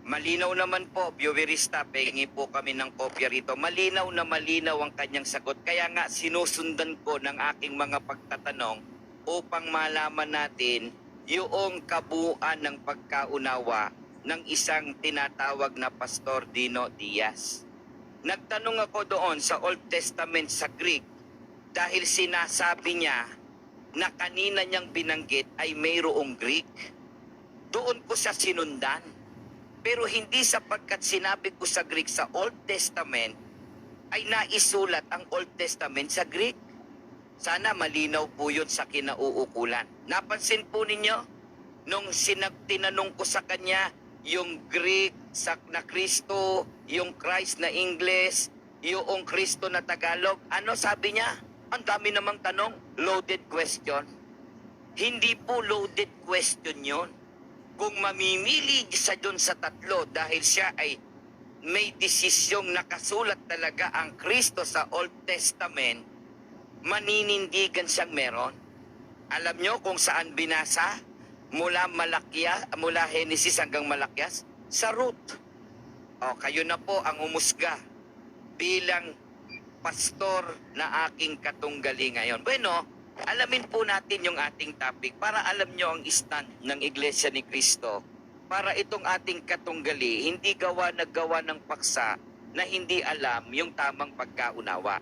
Malinaw naman po, viewerista, pahingi po kami ng kopya rito. Malinaw na malinaw ang kanyang sagot. Kaya nga sinusundan ko ng aking mga pagtatanong upang malaman natin yung kabuuan ng pagkaunawa ng isang tinatawag na Pastor Dino Diaz. Nagtanong ako doon sa Old Testament sa Greek dahil sinasabi niya na kanina niyang binanggit ay mayroong Greek. Doon ko siya sinundan. Pero hindi sapagkat sinabi ko sa Greek sa Old Testament ay naisulat ang Old Testament sa Greek. Sana malinaw po yun sa kinauukulan. Napansin po ninyo? Nung tinanong ko sa kanya, yung Greek na Kristo, yung Christ na English, yung Kristo na Tagalog, ano sabi niya? Ang dami namang tanong, loaded question. Hindi po loaded question yon. Kung mamimili siya dun sa tatlo dahil siya ay may desisyong nakasulat talaga ang Kristo sa Old Testament, maninindigan siyang meron. Alam nyo kung saan binasa? Mula Genesis hanggang Malakyas? Sa Ruth. O, kayo na po ang umusga bilang pastor na aking katunggali ngayon. Bueno, alamin po natin yung ating topic para alam nyo ang stand ng Iglesia ni Cristo. Para itong ating katunggali, hindi naggawa ng paksa na hindi alam yung tamang pagkaunawa.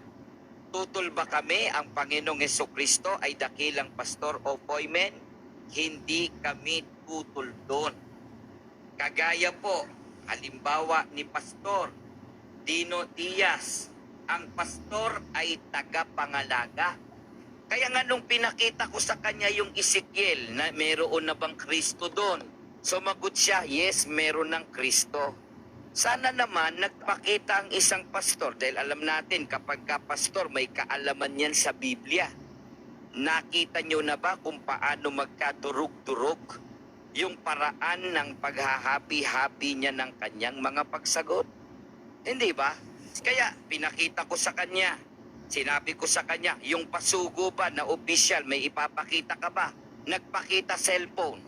Tutol ba kami ang Panginoong Hesukristo ay dakilang pastor o poymen? Hindi kami tutol doon. Kagaya po, halimbawa ni Pastor Dino Diaz, ang pastor ay tagapangalaga. Kaya nga nung pinakita ko sa kanya yung Ezekiel na meron na bang Kristo doon, sumagot siya, yes, meron ng Kristo. Sana naman nagpakita ang isang pastor dahil alam natin kapag ka pastor may kaalaman yan sa Biblia. Nakita nyo na ba kung paano magkadurog-durog yung paraan ng paghahapi-hapi niya ng kanyang mga pagsagot? Hindi ba? Kaya pinakita ko sa kanya, sinabi ko sa kanya, yung pasugo ba na official, may ipapakita ka ba? Nagpakita cellphone.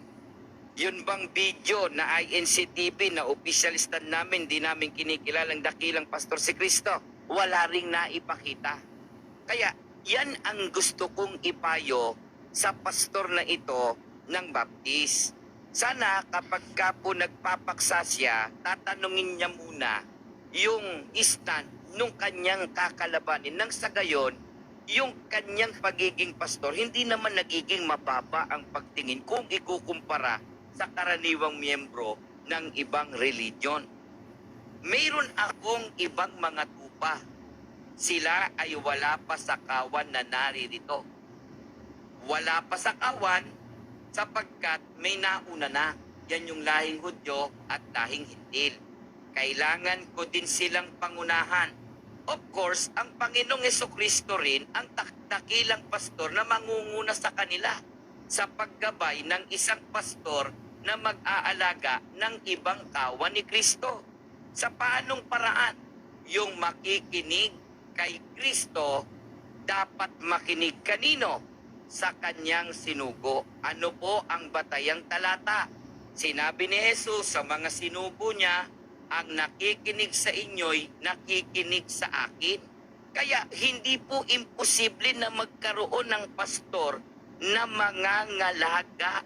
Yun bang video na INCTV na official stand namin, di namin kinikilalang dakilang pastor si Cristo? Wala ring naipakita. Kaya yan ang gusto kong ipayo sa pastor na ito ng Baptist. Sana kapag ka po nagpapaksa siya, tatanungin niya muna yung stand nung kanyang kakalabanin. Nang sa gayon, yung kanyang pagiging pastor, hindi naman nagiging mababa ang pagtingin kung ikukumpara sa karaniwang miyembro ng ibang religion. Mayroon akong ibang mga tupa. Sila ay wala pa sa kawan na naririto. Wala pa sa kawan sapagkat may nauna na. Yan yung lahing Hudyo at lahing Hintil. Kailangan ko din silang pangunahan. Of course, ang Panginoong Hesukristo rin ang dakilang pastor na mangunguna sa kanila sa paggabay ng isang pastor na mag-aalaga ng ibang kawan ni Kristo. Sa paanong paraan? Yung makikinig kay Kristo, dapat makinig kanino? Sa kanyang sinugo. Ano po ang batayang talata? Sinabi ni Jesus sa mga sinugo niya, ang nakikinig sa inyo'y nakikinig sa akin. Kaya hindi po imposible na magkaroon ng pastor na mangangalaga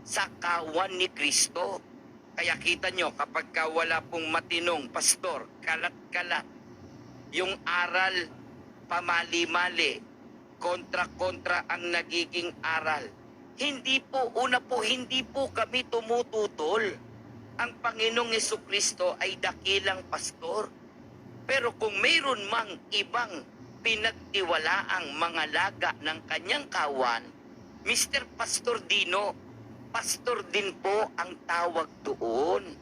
sa kawan ni Kristo. Kaya kita nyo, kapag wala pong matinong pastor, kalat-kalat, yung aral pamali-mali, kontra-kontra ang nagiging aral. Hindi po kami tumututol. Ang Panginoong Hesukristo ay dakilang pastor. Pero kung mayroon mang ibang pinagtiwalaang mga laga ng kanyang kawan, Mr. Pastor Dino, pastor din po ang tawag doon.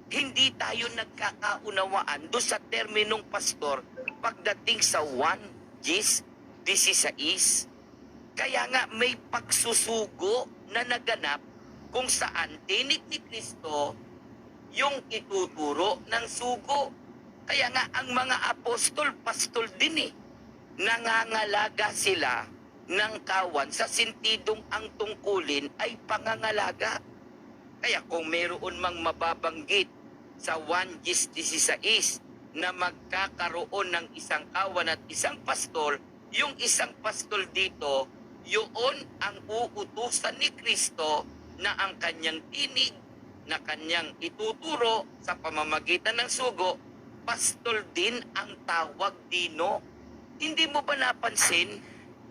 Hindi tayo nagkakaunawaan doon sa terminong pastor pagdating sa 1 Gis 16. Kaya nga may pagsusugo na naganap kung saan tinig ni Kristo yung ituturo ng sugo. Kaya nga ang mga apostol, pastol din eh. Nangangalaga sila ng kawan sa sentidong ang tungkulin ay pangangalaga. Kaya kung mayroon mang mababanggit sa 1 Gis 16 na magkakaroon ng isang kawan at isang pastol, yung isang pastol dito, yun ang uutusan ni Kristo na ang kanyang tinig na kanyang ituturo sa pamamagitan ng sugo, pastol din ang tawag Dino. Hindi mo ba napansin?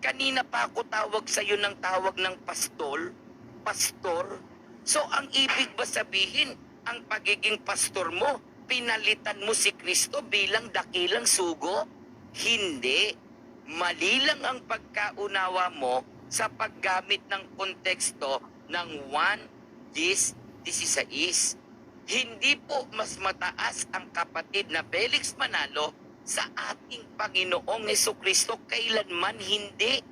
Kanina pa ako tawag sa iyo ng tawag ng pastor. So ang ibig ba sabihin, ang pagiging pastor mo, pinalitan mo si Kristo bilang dakilang sugo? Hindi. Mali lang ang pagkaunawa mo sa paggamit ng konteksto ng 1 10:16. Hindi po mas mataas ang kapatid na Felix Manalo sa ating Panginoong Hesukristo. Kailanman hindi.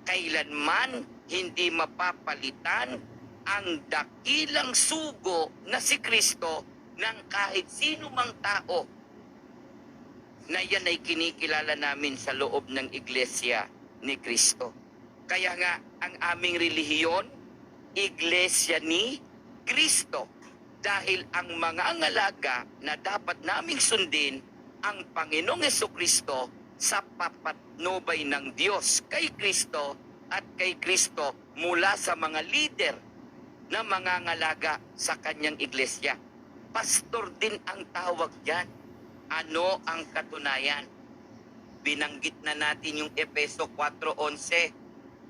Kailanman hindi mapapalitan ang dakilang sugo na si Kristo ng kahit sino mang tao na yan ay kinikilala namin sa loob ng iglesia ni Kristo. Kaya nga, ang aming relihiyon, iglesia ni Kristo. Dahil ang mga ngalaga na dapat naming sundin ang Panginoong Hesukristo sa papatnubay ng Diyos kay Kristo at kay Kristo mula sa mga leader na mga ngalaga sa kanyang iglesia. Pastor din ang tawag yan. Ano ang katunayan? Binanggit na natin yung Efeso 4:11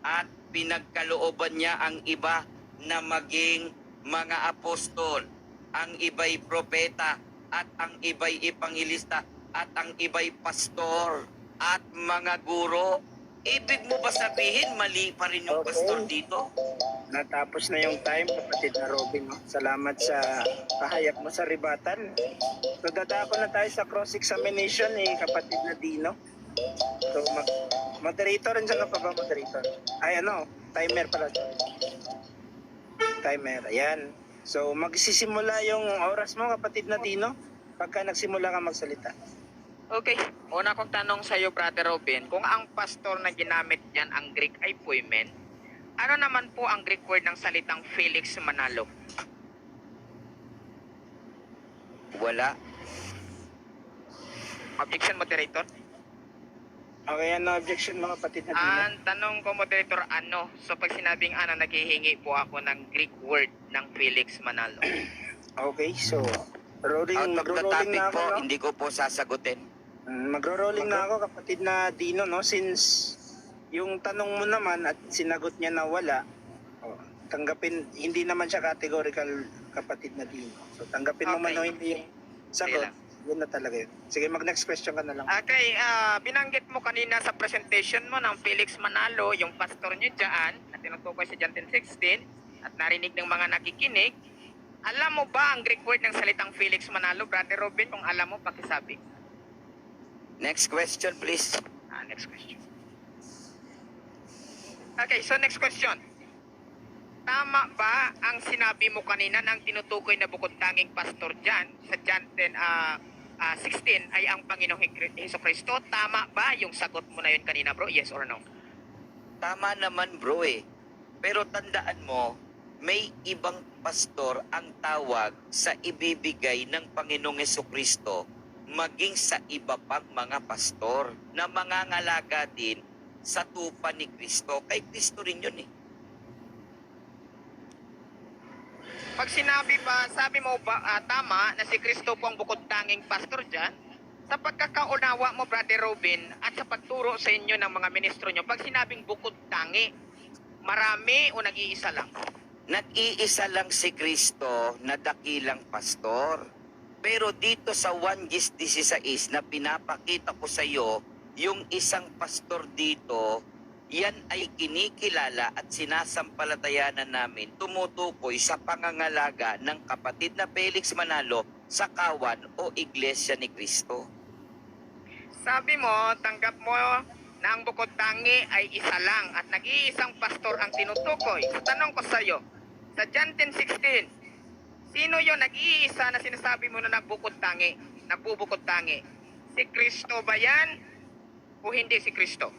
at pinagkalooban niya ang iba na maging mga apostol, ang iba'y propeta, at ang iba'y ipangilista, at ang iba'y pastor, at mga guro. Ibig mo ba sabihin mali pa rin yung Okay. pastor dito? Natapos na yung time, kapatid na Robin. No? Salamat sa pahayag mo sa rebuttal. So dadako na tayo sa cross-examination ni kapatid na Dino. So moderator, rin siya ka pa ba moderator? Ay timer pala. Timer, ayan. So magsisimula yung oras mo kapatid na Dino pagka nagsimula ka magsalita. Okay, una kong tanong sa iyo, Brother Robin, kung ang pastor na ginamit diyan ang Greek ay poimen, ano naman po ang Greek word ng salitang Felix Manalo? Wala. Objection, moderator. Okay, objection mga kapatid na Dino? Ang tanong ko, moderator, ano? So pag sinabing ano, naghihingi po ako ng Greek word ng Felix Manalo. Okay, so Out of the magro-rolling topic na ako, po, no? hindi ko po sasagutin. Magro-rolling na ako kapatid na Dino, no? Since yung tanong mo naman at sinagot niya na wala, tanggapin, hindi naman siya categorical kapatid na Dino. So tanggapin mo Okay. man o hindi yung sagot, Sige yun na talaga yun. Sige, mag-next question ka na lang. Okay, binanggit mo kanina sa presentation mo ng Felix Manalo, yung pastor niyo dyan, na tinutukoy sa John 10:16, at narinig ng mga nakikinig. Alam mo ba ang Greek word ng salitang Felix Manalo, Brother Robin? Kung alam mo, pakisabi. Next question, please. Next question. Okay, so next question. Tama ba ang sinabi mo kanina ng tinutukoy na bukod tanging pastor dyan sa John 10:16 ay ang Panginoong Hesukristo? Tama ba yung sagot mo na yun kanina, bro? Yes or no? Tama naman bro eh. Pero tandaan mo, may ibang pastor ang tawag sa ibibigay ng Panginoong Hesukristo maging sa iba pang mga pastor na mangangalaga din sa tupa ni Kristo. Kay Kristo rin yun eh. Pag sinabi ba, sabi mo ba tama na si Kristo po ang bukod tanging pastor dyan? Sa pagkakaunawa mo, Brother Robin, at sa pagturo sa inyo ng mga ministro nyo, pag sinabing bukod tangi, marami o nag-iisa lang? Nag-iisa lang si Kristo na dakilang pastor. Pero dito sa 1:16 na pinapakita ko sa iyo, yung isang pastor dito, yan ay kinikilala at sinasampalatayanan namin tumutukoy sa pangangalaga ng kapatid na Felix Manalo sa kawan o iglesia ni Kristo. Sabi mo, tanggap mo na ang bukod tangi ay isa lang at nag-iisang pastor ang tinutukoy. Sa tanong ko sa iyo, sa John 10:16, sino yon nag-iisa na sinasabi mo na nagbubukod tangi? Si Kristo ba yan o hindi si Kristo?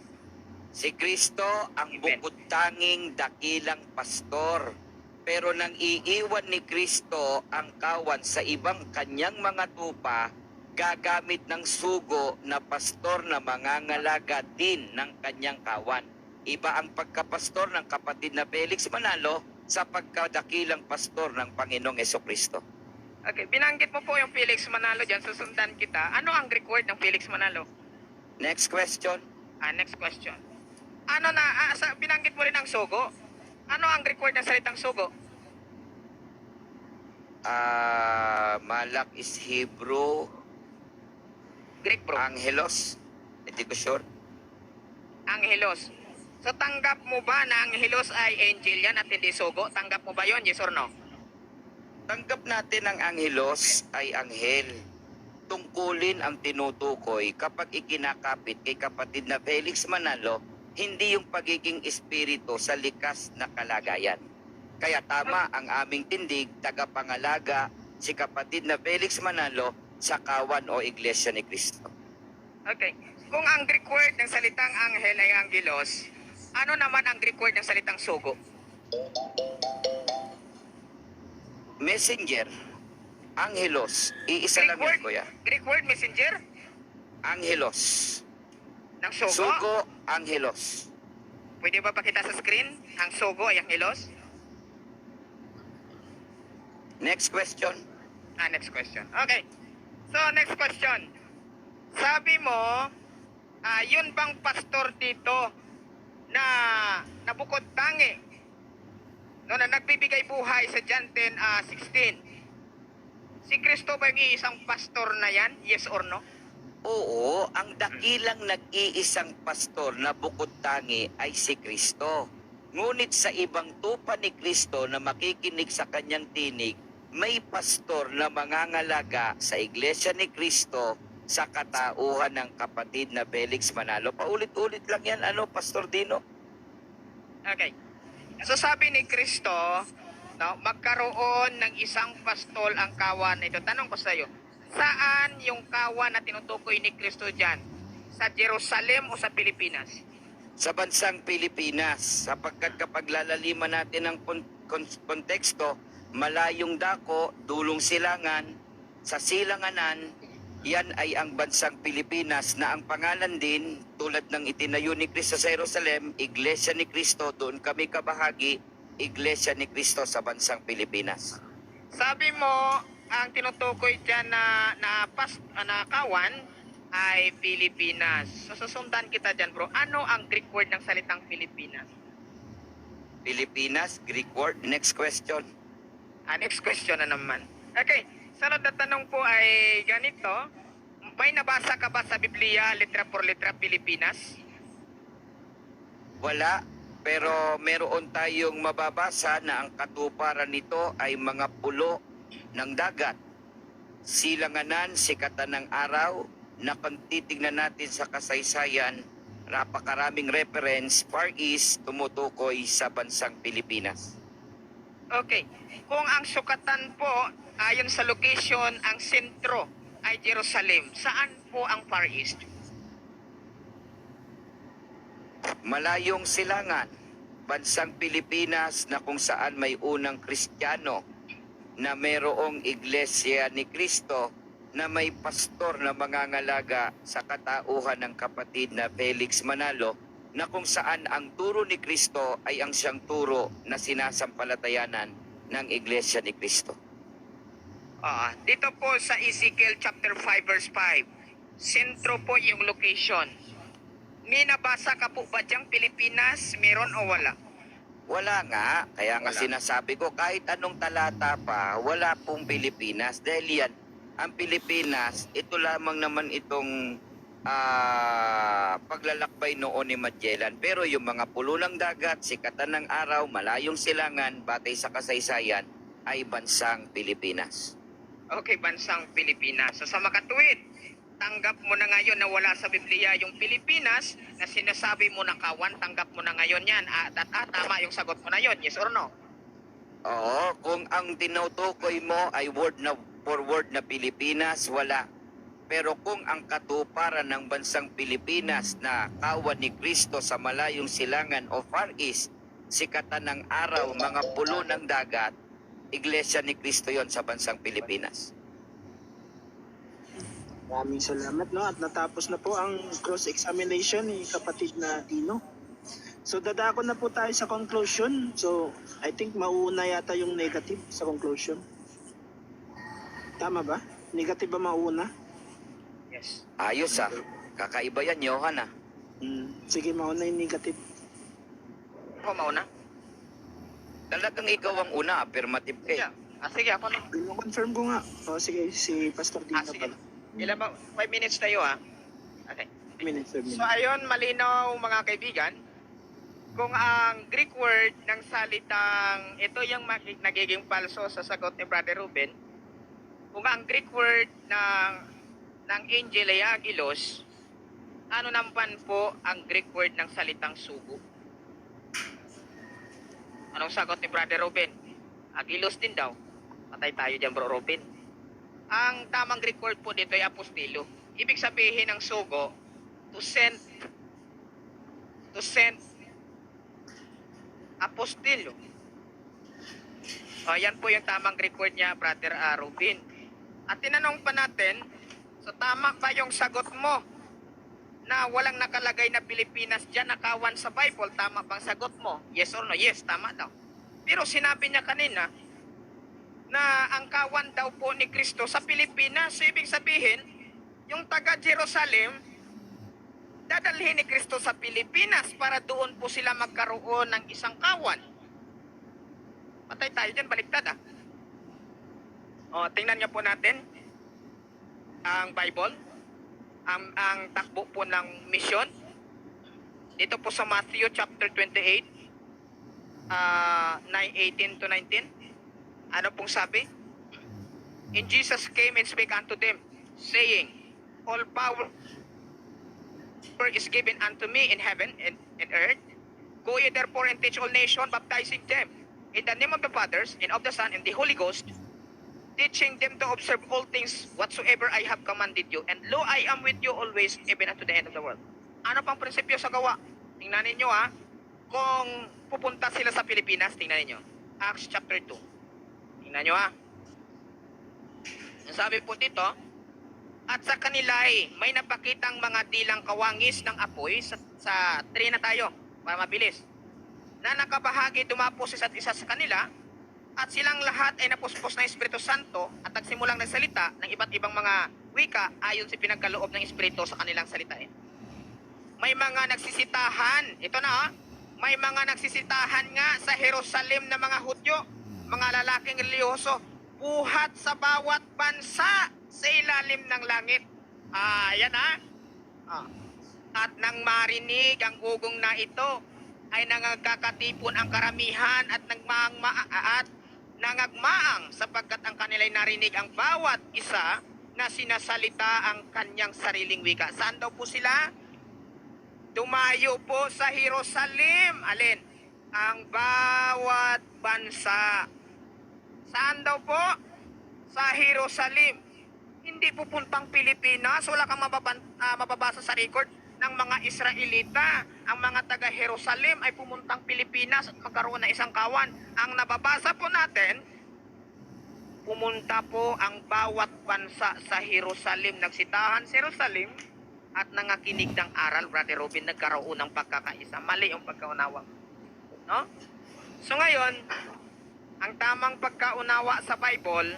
Si Kristo ang bukod tanging dakilang pastor. Pero nang iiwan ni Kristo ang kawan sa ibang kanyang mga tupa, gagamit ng sugo na pastor na mangangalaga din ng kanyang kawan. Iba ang pagkapastor ng kapatid na Felix Manalo sa pagkadakilang pastor ng Panginoong Hesukristo. Okay, binanggit mo po yung Felix Manalo dyan, susundan kita. Ano ang Greek word ng Felix Manalo? Next question. Next question. Binanggit mo rin ang sugo. Ano ang Greek word ng salitang sugo? Malak is Hebrew. Greek, bro. Angelos. Hindi ko sure. Angelos. So tanggap mo ba na ang Angelos ay angel yan at hindi sugo? Tanggap mo ba yon? Yes or no? Tanggap natin ang anghelos ay anghel. Tungkulin ang tinutukoy kapag ikinakapit kay kapatid na Felix Manalo, hindi yung pagiging espiritu sa likas na kalagayan. Kaya tama ang aming tindig, tagapangalaga, si kapatid na Felix Manalo sa kawan o Iglesia ni Cristo. Okay. Kung ang Greek word ng salitang anghel ay angelos, ano naman ang Greek word ng salitang sugo? Messenger, angelos, iisa lang yun, kuya. Greek word messenger Angelos. ng sugo. Sugo, angelos. Pwede ba pakita sa screen? Ang sugo ay angelos? Next question. Next question. Okay. So, next question. Sabi mo, yun bang pastor dito na nabukod tangi, no, na nagbibigay buhay sa John 10:16? Si Kristo ba yung isang pastor na yan? Yes or no? Oo, ang dakilang nag-iisang pastor na bukod tangi ay si Kristo. Ngunit sa ibang tupa ni Kristo na makikinig sa kanyang tinig, may pastor na mangangalaga sa Iglesia ni Kristo sa katauhan ng kapatid na Felix Manalo. Paulit-ulit lang yan, Pastor Dino? Okay. So sabi ni Kristo, no, magkaroon ng isang pastol ang kawan na ito. Tanong ko sa iyo, saan yung kawan na tinutukoy ni Kristo dyan? Sa Jerusalem o sa Pilipinas? Sa bansang Pilipinas, sapagkat kapag lalaliman natin ang konteksto, malayong dako, dulong silangan, sa silanganan, yan ay ang bansang Pilipinas na ang pangalan din, tulad ng itinayo ni Kristo sa Jerusalem, Iglesia ni Cristo, doon kami kabahagi, Iglesia ni Cristo sa bansang Pilipinas. Sabi mo, ang tinutukoy dyan na kawan ay Pilipinas. So susundan kita dyan, bro. Ano ang Greek word ng salitang Pilipinas? Pilipinas, Greek word. Next question. Next question na naman. Okay, sunod na tanong po ay ganito. May nabasa ka ba sa Biblia, letra por letra, Pilipinas? Wala, pero meron tayong mababasa na ang katuparan nito ay mga pulo ng dagat. Silanganan, sikatan ng araw, na kung titignan natin sa kasaysayan, napakaraming reference, Far East, tumutukoy sa bansang Pilipinas. Okay, kung ang sukatan po, ayon sa location, ang sentro ay Jerusalem, saan po ang Far East? Malayong silangan, bansang Pilipinas na kung saan may unang Kristiyano na mayroong Iglesia ni Cristo na may pastor na mangangalaga sa katauhan ng kapatid na Felix Manalo na kung saan ang turo ni Cristo ay ang siyang turo na sinasampalatayanan ng Iglesia ni Cristo. Dito po sa Ezekiel chapter 5 verse 5, sentro po yung location. May nabasa ka po ba diyang Pilipinas? Meron o wala? Wala nga, kaya nga Wala. sinasabi ko kahit anong talata pa, wala pong Pilipinas. Dahil yan, ang Pilipinas, ito lamang naman itong paglalakbay noon ni Magellan. Pero yung mga pulo ng dagat, sikatan ng araw, malayong silangan, batay sa kasaysayan, ay bansang Pilipinas. Okay, bansang Pilipinas. So sa makatuwid, tanggap mo na ngayon na wala sa Biblia yung Pilipinas na sinasabi mo na kawan, tanggap mo na ngayon yan. Tama yung sagot mo na yon, yes or no? Oo, kung ang tinutukoy mo ay word for word na Pilipinas, wala. Pero kung ang katuparan ng bansang Pilipinas na kawan ni Kristo sa malayong silangan o Far East, sikatan ng araw, mga pulo ng dagat, Iglesia ni Cristo yon sa bansang Pilipinas. Maraming salamat, no? At natapos na po ang cross-examination ni kapatid na Dino. So dadako na po tayo sa conclusion. So I think mauuna yata yung negative sa conclusion. Tama ba? Negative ba mauuna? Yes. Ayos kakaiba yan, Johan Sige, mauna yung negative. Ako mauna? Talagang ikaw ang una, affirmative ka. Yeah. Sige, ako na. Confirm ko nga. O sige, si Pastor Dino Sige. pala. Ilan ba? 5 minutes tayo Okay. Minutes, 5 So minutes. ayun, malinaw mga kaibigan, kung ang Greek word ng salitang, ito yung nagiging palso sa sagot ni Brother Ruben, kung ang Greek word ng angel ay agilos, ano naman po ang Greek word ng salitang sugo? Anong sagot ni Brother Ruben? Agilos din daw. Patay tayo dyan, Bro Ruben. Ang tamang Greek word po dito ay apostilo. Ibig sabihin ng sugo, to send apostilo. Yan po yung tamang Greek word niya, Brother Ruben. At tinanong pa natin, so tama ba yung sagot mo na walang nakalagay na Pilipinas dyan nakawan sa Bible? Tama bang sagot mo? Yes or no? Yes, tama daw. Pero sinabi niya kanina na ang kawan daw po ni Kristo sa Pilipinas. So, ibig sabihin, yung taga Jerusalem, dadalhin ni Kristo sa Pilipinas para doon po sila magkaroon ng isang kawan. Patay tayo dyan, baliktad tingnan niyo po natin ang Bible, ang takbo po ng mission. Dito po sa Matthew chapter 28, 18 to 19. Ano pong sabi? And Jesus came and spake unto them, saying, all power is given unto me in heaven and earth. Go ye therefore and teach all nations, baptizing them in the name of the Father, and of the Son, and the Holy Ghost, teaching them to observe all things whatsoever I have commanded you. And lo, I am with you always, even unto the end of the world. Ano pang prinsipyo sa gawa? Tingnan ninyo kung pupunta sila sa Pilipinas, tingnan ninyo. Acts chapter 2. Tingnan nyo Ang sabi po dito, at sa kanila may napakitang mga dilang kawangis ng apoy sa 3 na tayo, para mabilis. Na nakabahagi dumapos isa't isa sa kanila, at silang lahat ay napuspos ng Espiritu Santo at nagsimulang nagsalita ng iba't ibang mga wika ayon sa pinagkaloob ng Espiritu sa kanilang salitain. May mga nagsisitahan, ito na may mga nagsisitahan nga sa Jerusalem na mga Hudyo, mga lalaking reliyoso, buhat sa bawat bansa sa ilalim ng langit. Yan At nang marinig ang ugong na ito, ay nangagkakatipon ang karamihan at nangagmaang sapagkat ang kanila'y narinig ang bawat isa na sinasalita ang kanyang sariling wika. Saan daw po sila? Tumayo po sa Jerusalem. Alin? Ang bawat bansa. Saan daw po? Sa Jerusalem. Hindi pupuntang Pilipinas. Wala kang mababasa sa record ng mga Israelita. Ang mga taga Jerusalem ay pumuntang Pilipinas at magkaroon ng isang kawan. Ang nababasa po natin, pumunta po ang bawat bansa sa Jerusalem. Nagsitahan sa Jerusalem at nangakinig ng aral, Brother Robin, nagkaroon ng pagkakaisa. Mali yung pagkaunawa. No? So ngayon, ang tamang pagkaunawa sa Bible,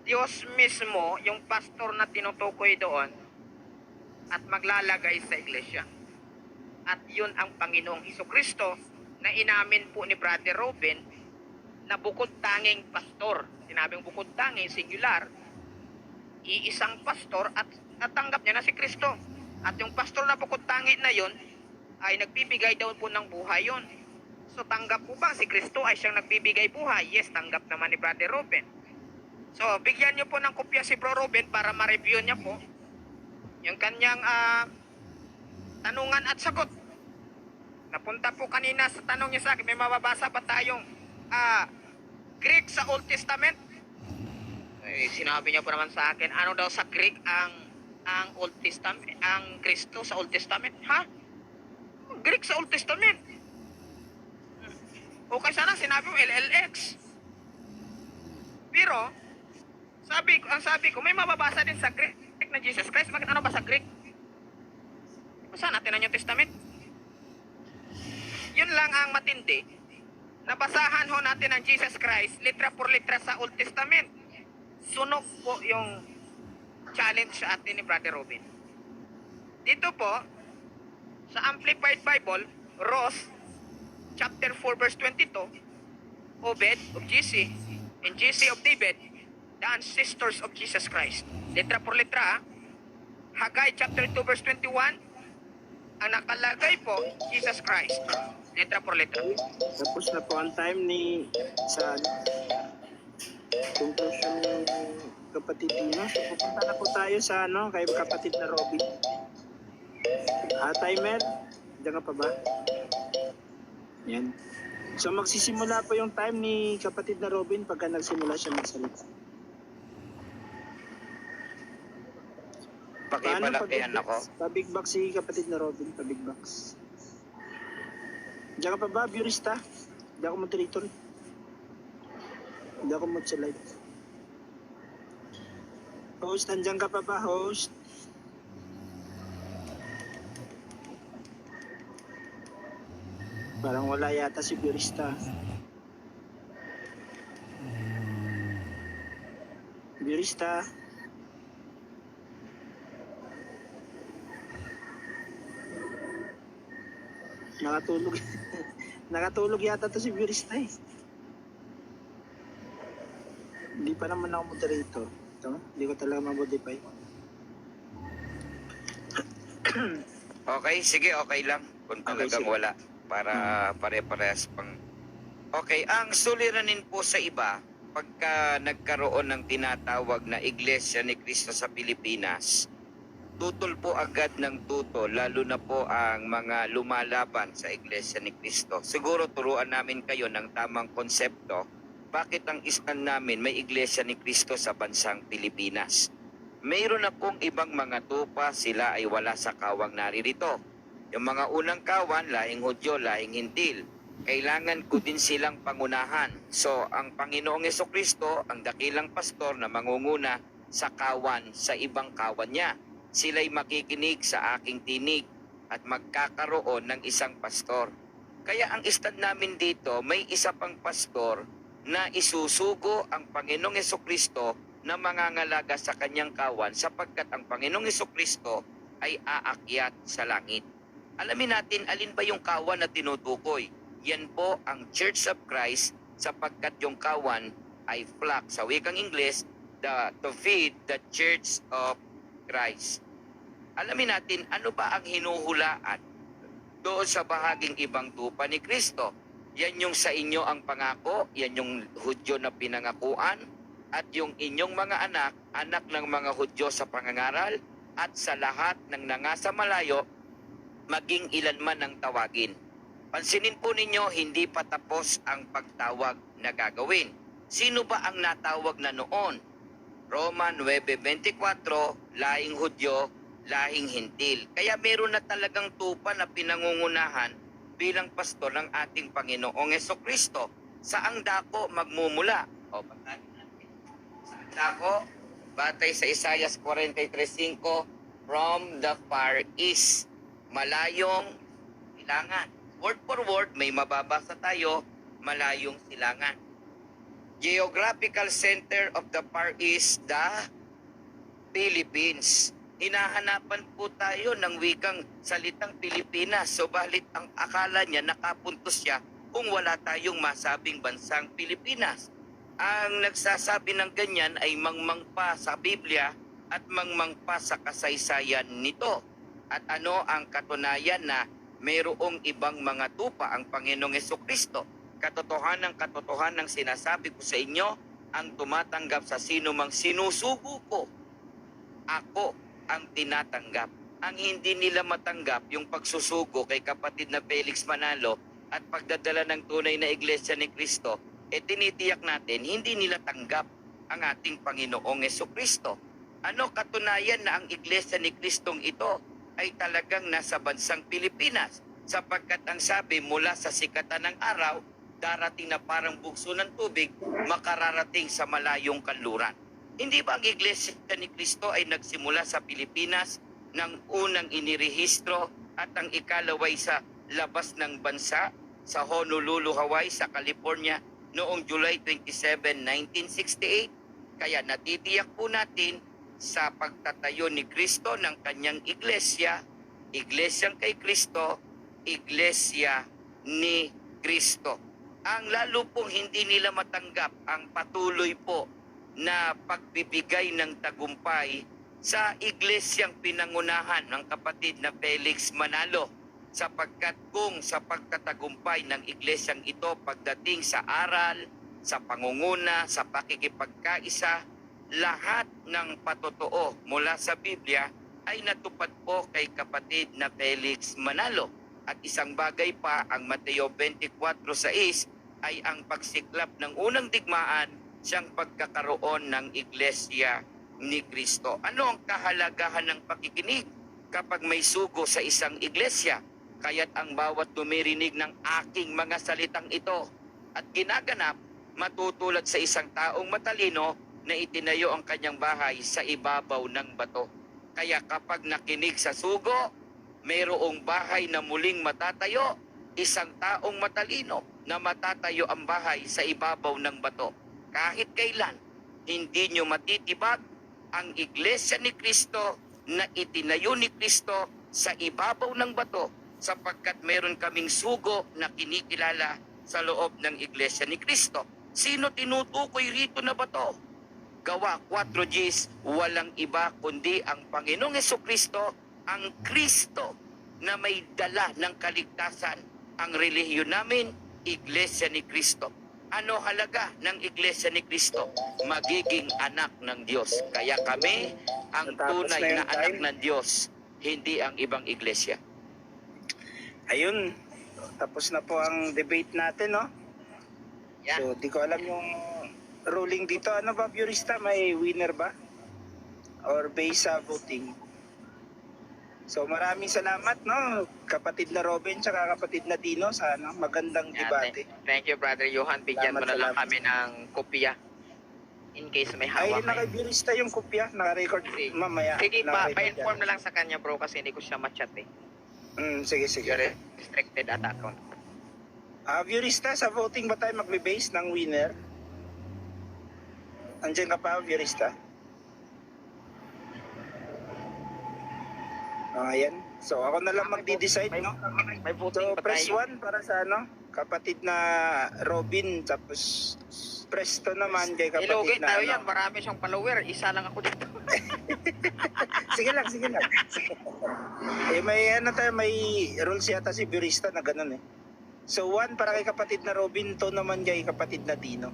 Diyos mismo, yung pastor na tinutukoy doon, at maglalagay sa iglesia. At yun ang Panginoong Hesukristo na inamin po ni Brother Robin na bukod tanging pastor. Sinabing bukod tanging, singular, iisang pastor at natanggap niya na si Kristo. At yung pastor na bukod tanging na yun ay nagbibigay daw po ng buhay yun. So tanggap po ba si Kristo ay siyang nagbibigay buhay? Yes, tanggap naman ni Brother Robin. So bigyan niyo po ng kopya si Bro Robin para ma-review niya po yung kanyang tanungan at sagot. Napunta po kanina sa tanong niya sa akin, may mababasa pa tayong Greek sa Old Testament. Sinabi niya po naman sa akin, ano daw sa Greek ang Old Testament, ang Kristo sa Old Testament? Greek sa Old Testament. Okay, sana sinabi mo LLX. Pero ang sabi ko, may mababasa din sa Greek na Jesus Christ. Bakit ano ba sa Greek? Saan natin ang New Testament? Yun lang ang matindi. Nabasahan ho natin ang Jesus Christ litra por litra sa Old Testament. Sunog po yung challenge sa atin ni Brother Robin. Dito po, sa Amplified Bible, Ross, chapter 4, verse 22, Obed of GC, and GC of David, the ancestors of Jesus Christ. Litra por litra, Haggai chapter 2, verse 21, Ang nakalagay po, Jesus Christ. Letra por letra. Tapos na po ang time ni sa conclusion ng kapatid Dino. So pupunta na po tayo sa kay kapatid na Robin. Timer, diyan ka pa ba? Yan. So magsisimula po yung time ni kapatid na Robin pagka nagsimula siya magsalita. Pakipalakihan ako. Pabig box si kapatid na Robin, pabig box. Diyan ka pa ba, Burista? Diyan ako moderator. Hindi ako mod sa live. Host, andyan ka pa ba, host? Parang wala yata si Burista. Burista. Nakatulog. Nakatulog yata to si Burista eh. Hindi pa naman ako moderator. Ito, hindi ko talaga ma-modify. Okay, sige, okay lang. Kung talagang sige. wala. Para pare-parehas pang... Okay, ang suliranin po sa iba, pagka nagkaroon ng tinatawag na Iglesia ni Cristo sa Pilipinas, tutol po agad ng tutol, lalo na po ang mga lumalaban sa Iglesia ni Cristo. Siguro turuan namin kayo ng tamang konsepto, bakit ang istan namin may Iglesia ni Cristo sa bansang Pilipinas. Mayroon na pong ibang mga tupa, sila ay wala sa kawang naririto. Yung mga unang kawan, lahing Hudyo, lahing Hintil. Kailangan ko din silang pangunahan. So, ang Panginoong Jesucristo, ang dakilang pastor na mangunguna sa kawan, sa ibang kawan niya. Sila'y makikinig sa aking tinig at magkakaroon ng isang pastor. Kaya ang stand namin dito, may isa pang pastor na isusugo ang Panginoong Jesucristo na mangangalaga sa kanyang kawan sapagkat ang Panginoong Jesucristo ay aakyat sa langit. Alamin natin alin ba yung kawan na tinutukoy. Yan po ang Church of Christ sapagkat yung kawan ay flock. Sa wikang Ingles, to feed the Church of Christ. Alamin natin ano ba ang hinuhulaan doon sa bahaging ibang tupa ni Kristo. Yan yung sa inyo ang pangako, yan yung Hudyo na pinangakuan, at yung inyong mga anak, anak ng mga Hudyo sa pangangaral, at sa lahat ng nangasa malayo, maging ilan man ang tawagin. Pansinin po ninyo, hindi pa tapos ang pagtawag na gagawin. Sino ba ang natawag na noon? Roma 9:24, lahing Hudyo, lahing Hintil. Kaya meron na talagang tupa na pinangungunahan bilang pastor ng ating Panginoong Jesucristo. Saang dako magmumula? O, basahin natin. Saang dako? Batay sa Isaiah 43:5, from the far east. Malayong silangan. Word for word, may mababasa tayo, malayong silangan. Geographical center of the Far East, the Philippines. Hinahanapan po tayo ng wikang salitang Pilipinas. Subalit ang akala niya nakapuntos siya kung wala tayong masabing bansang Pilipinas. Ang nagsasabi ng ganyan ay mangmang pa sa Biblia at mangmang pa sa kasaysayan nito. At ano ang katunayan na mayroong ibang mga tupa ang Panginoong Jesucristo? Katotohanan sinasabi ko sa inyo, ang tumatanggap sa sino mang sinusugo ko, ako ang tinatanggap. Ang hindi nila matanggap yung pagsusugo kay kapatid na Felix Manalo at pagdadala ng tunay na Iglesia ni Cristo, tinitiyak natin hindi nila tanggap ang ating Panginoong Jesucristo. Ano katunayan na ang Iglesia ni Kristong ito ay talagang nasa bansang Pilipinas? Sapagkat ang sabi, mula sa sikatan ng araw, darating na parang bugso ng tubig, makararating sa malayong kanluran. Hindi ba ang Iglesia ni Cristo ay nagsimula sa Pilipinas nang unang inirehistro at ang ikalaway sa labas ng bansa sa Honolulu, Hawaii, sa California noong July 27, 1968? Kaya natitiyak po natin sa pagtatayo ni Kristo ng kanyang iglesia, iglesyang kay Kristo, iglesia ni Kristo. Ang lalo pong hindi nila matanggap ang patuloy po na pagbibigay ng tagumpay sa iglesyang pinangunahan ng kapatid na Felix Manalo, sapagkat kung sa pagtatagumpay ng iglesyang ito pagdating sa aral, sa pangunguna, sa pakikipagkaisa, lahat ng patotoo mula sa Biblia ay natupad po kay kapatid na Felix Manalo. At isang bagay pa, ang Mateo 24:6 ay ang pagsiklap ng unang digmaan, siyang pagkakaroon ng iglesia ni Kristo. Ano ang kahalagahan ng pakikinig kapag may sugo sa isang iglesia? Kaya't ang bawat dumirinig ng aking mga salitang ito at ginaganap, matutulad sa isang taong matalino na itinayo ang kanyang bahay sa ibabaw ng bato. Kaya kapag nakinig sa sugo, mayroong bahay na muling matatayo, isang taong matalino na matatayo ang bahay sa ibabaw ng bato. Kahit kailan, hindi nyo matitibag ang iglesia ni Kristo na itinayo ni Kristo sa ibabaw ng bato, sapagkat meron kaming sugo na kinikilala sa loob ng iglesia ni Kristo. Sino tinutukoy rito na bato? Gawa 4:10, walang iba kundi ang Panginoong Hesukristo, ang Kristo na may dala ng kaligtasan. Ang relihiyon namin, Iglesia ni Kristo. Ano halaga ng Iglesia ni Kristo? Magiging anak ng Diyos. Kaya kami ang Natapos tunay na yung na anak time. ng Diyos, hindi ang ibang iglesia. Ayun, tapos na po ang debate natin, no? Yeah. So, di ko alam yung ruling dito. Ano ba, Purista? May winner ba? Or based sa voting? So, maraming salamat, no? Kapatid na Robin, tsaka kapatid na Dino, sa ano, magandang Yeah, debate. thank you, Brother Johan. Bigyan mo na lang Salamat. kami ng kopya in case may Ay, hawak na kay kayo. Purista yung kopya. Naka-record Sige. mamaya. Sige pa, Naka-record pa-inform yan. na lang sa kanya, bro, kasi hindi ko siya ma-chat eh. Sige, sige. Restricted at account. Purista, sa voting ba tayo magbe-base ng winner? Andiyan ka pa, Purista? Ayan. So, ako na lang magdi-decide, no? May So, voting ba press tayo? 1 para sa ano, kapatid na Robin, tapos press 2 naman kay Ilugay kapatid na tayo ano. yan, marami siyang follower. Isa lang ako dito. Sige lang, sige lang. May ano tayo, may rules yata si Burista na ganun eh. So, 1 para kay kapatid na Robin, 2 naman kay kapatid na Dino.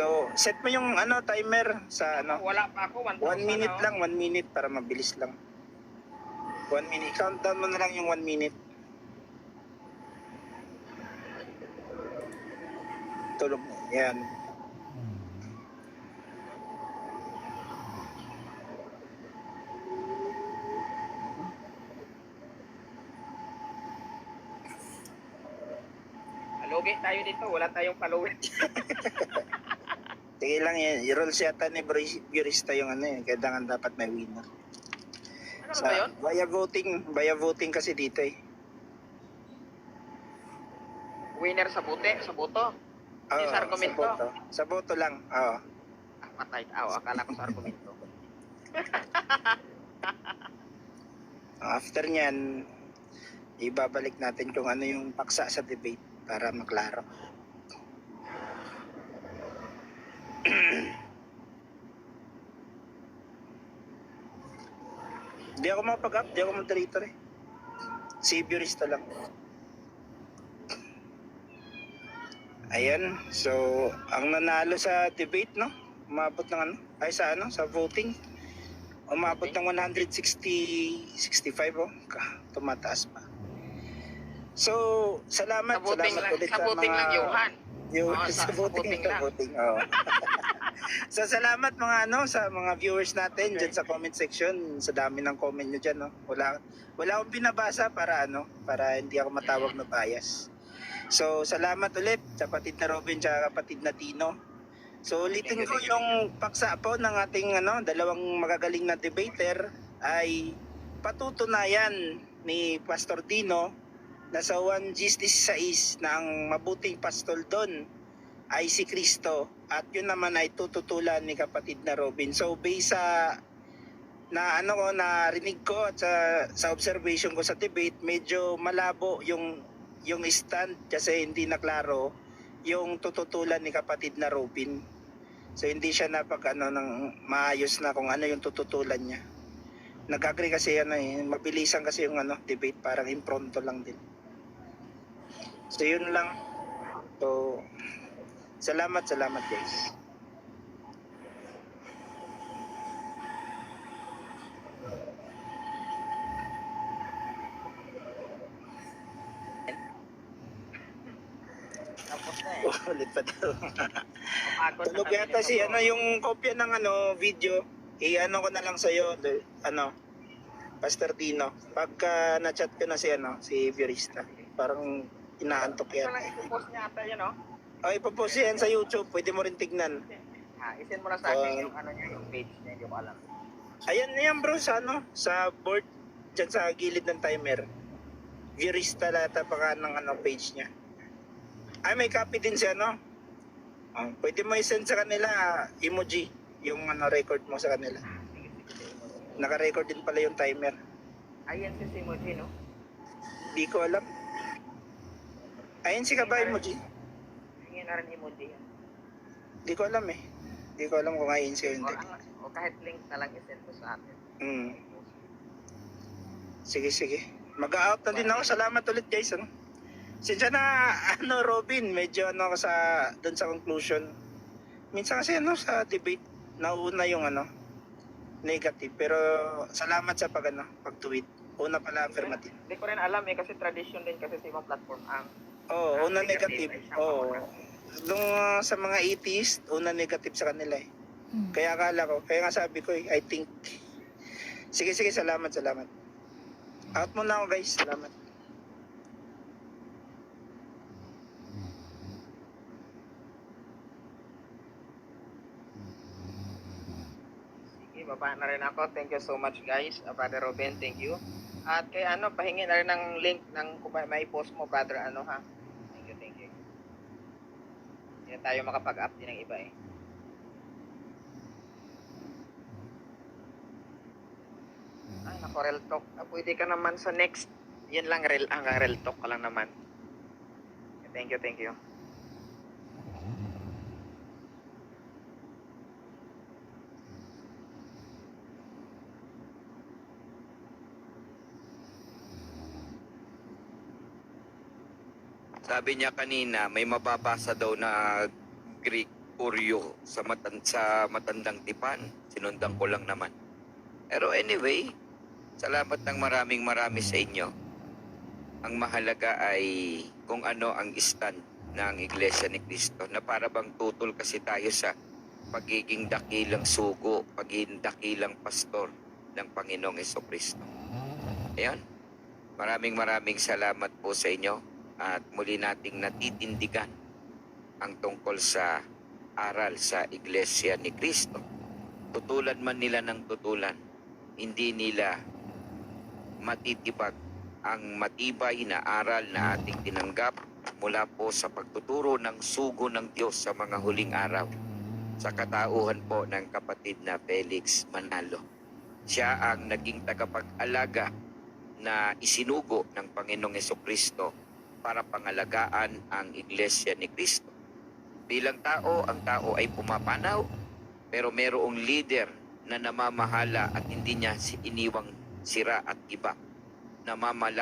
So, set mo yung ano, timer sa ano. Wala pa ako, 1,000 1 minute oh. lang, 1 minute para mabilis lang. 1 minute. Countdown mo na lang yung 1 minute. Tulog mo. Yan. Lugi tayo dito, wala tayong follower. Sige lang yan. I-rolls yata ni Burista yung ano eh. Kailangan dapat may winner. Ano ba yun? Via voting kasi dito eh. Winner sa bote, sa boto. Hindi sa argumento. Sa boto. Sa boto lang. Oo. Ah, patay. Akala ko sa argumento. After nyan, ibabalik natin kung ano yung paksa sa debate para maklaro. Di ako mapag-up, di ako moderator eh. Si Burista lang. Ayan, so ang nanalo sa debate, no? Umabot ng ano? Ay sa ano? Sa voting. Umabot ng 165 oh. Tumataas pa. So, salamat. Sa voting Salamat lang, ulit sa voting lang, Johan. Yung Oo, sa sa voting, voting sa lang. voting. Oo. So, salamat mga ano sa mga viewers natin diyan sa comment section. Sa dami ng comment niyo diyan, no. Wala akong binabasa para ano, para hindi ako matawag na bias. So, salamat ulit sa kapatid na Robin at kapatid na Tino. So, ulitin ko yung paksa po ng ating ano, dalawang magagaling na debater ay patutunayan ni Pastor Dino na sa 1 16 na ang mabuting pastol doon ay si Kristo at yun naman ay tututulan ni kapatid na Robin. So based sa na ano ko narinig ko at sa observation ko sa debate, medyo malabo yung stand kasi hindi na klaro yung tututulan ni kapatid na Robin. So hindi siya napag ano ng maayos na kung ano yung tututulan niya. Nag-agree kasi ano mabilisan kasi yung ano debate, parang impronto lang din. So yun lang. So salamat guys. Tapos na eh. Ulit pa daw. Pagod na Tulog kami yata nito, si bro. ano yung kopya ng ano video. I-ano ko na lang sa iyo ano Pastor Tino. Pagka na-chat ko na si ano si Virista. Parang inaantok Ito yan. lang ipopost niya ata yun, no? Ay, ipopost yan sa YouTube. Pwede mo rin tignan. Isend mo na sa akin yung ano niya, yung page niya, hindi ko alam. Ayan na yan bro sa ano sa board dyan sa gilid ng timer. Virista lata pa ng ano page niya. Ay, may copy din siya, no? Pwede mo i-send sa kanila emoji, yung ano, record mo sa kanila. Naka-record din pala yung timer. Ayan si Simoji, no? Di ko alam. Ayun si ka ba emoji? Hingin na rin emoji yan. Di ko alam eh. Di ko alam kung ayun siya o hindi. O kahit link na lang isend mo sa atin. Sige. Mag-out na din ako. Salamat ulit guys. Ano? Sinsya na, ano Robin, medyo ano ako sa, dun sa conclusion. Minsan kasi ano, sa debate, nauna yung ano, negative. Pero salamat sa pag-tweet. Una pala affirmative. Hindi ko rin alam eh, kasi tradition din kasi sa ibang platform ang Oo, una negative negative. ay siyang Oo. mauna. Nung sa mga atheist, una negative sa kanila eh. Kaya akala ko, kaya nga sabi ko I think. Sige, salamat. Out muna ako guys, salamat. Sige, baba na rin ako. Thank you so much guys. Brother Robin, thank you. At kay ano, pahingin na rin ng link ng kung may post mo, brother ano ha. Thank you. Hindi na tayo makapag-up din ng iba eh. Ay, nako, real talk. Pwede ka naman sa next. Yan lang, hanggang real talk ka lang naman. Thank you. Sabi niya kanina, may mababasa daw na Greek Oryo sa matandang tipan. Sinundan ko lang naman. Pero anyway, salamat ng marami sa inyo. Ang mahalaga ay kung ano ang stand ng Iglesia ni Cristo, na para bang tutol kasi tayo sa pagiging dakilang sugo, pagiging dakilang pastor ng Panginoong Jesucristo. Ayan. Maraming salamat po sa inyo at muli nating natitindigan ang tungkol sa aral sa Iglesia ni Cristo. Tutulan man nila ng tutulan, hindi nila matitibag ang matibay na aral na ating tinanggap mula po sa pagtuturo ng sugo ng Diyos sa mga huling araw sa katauhan po ng kapatid na Felix Manalo. Siya ang naging tagapag-alaga na isinugo ng Panginoong Jesucristo para pangalagaan ang Iglesia ni Cristo. Bilang tao, ang tao ay pumapanaw, pero mayroong leader na namamahala at hindi niya iniwang sira at iba. Namamala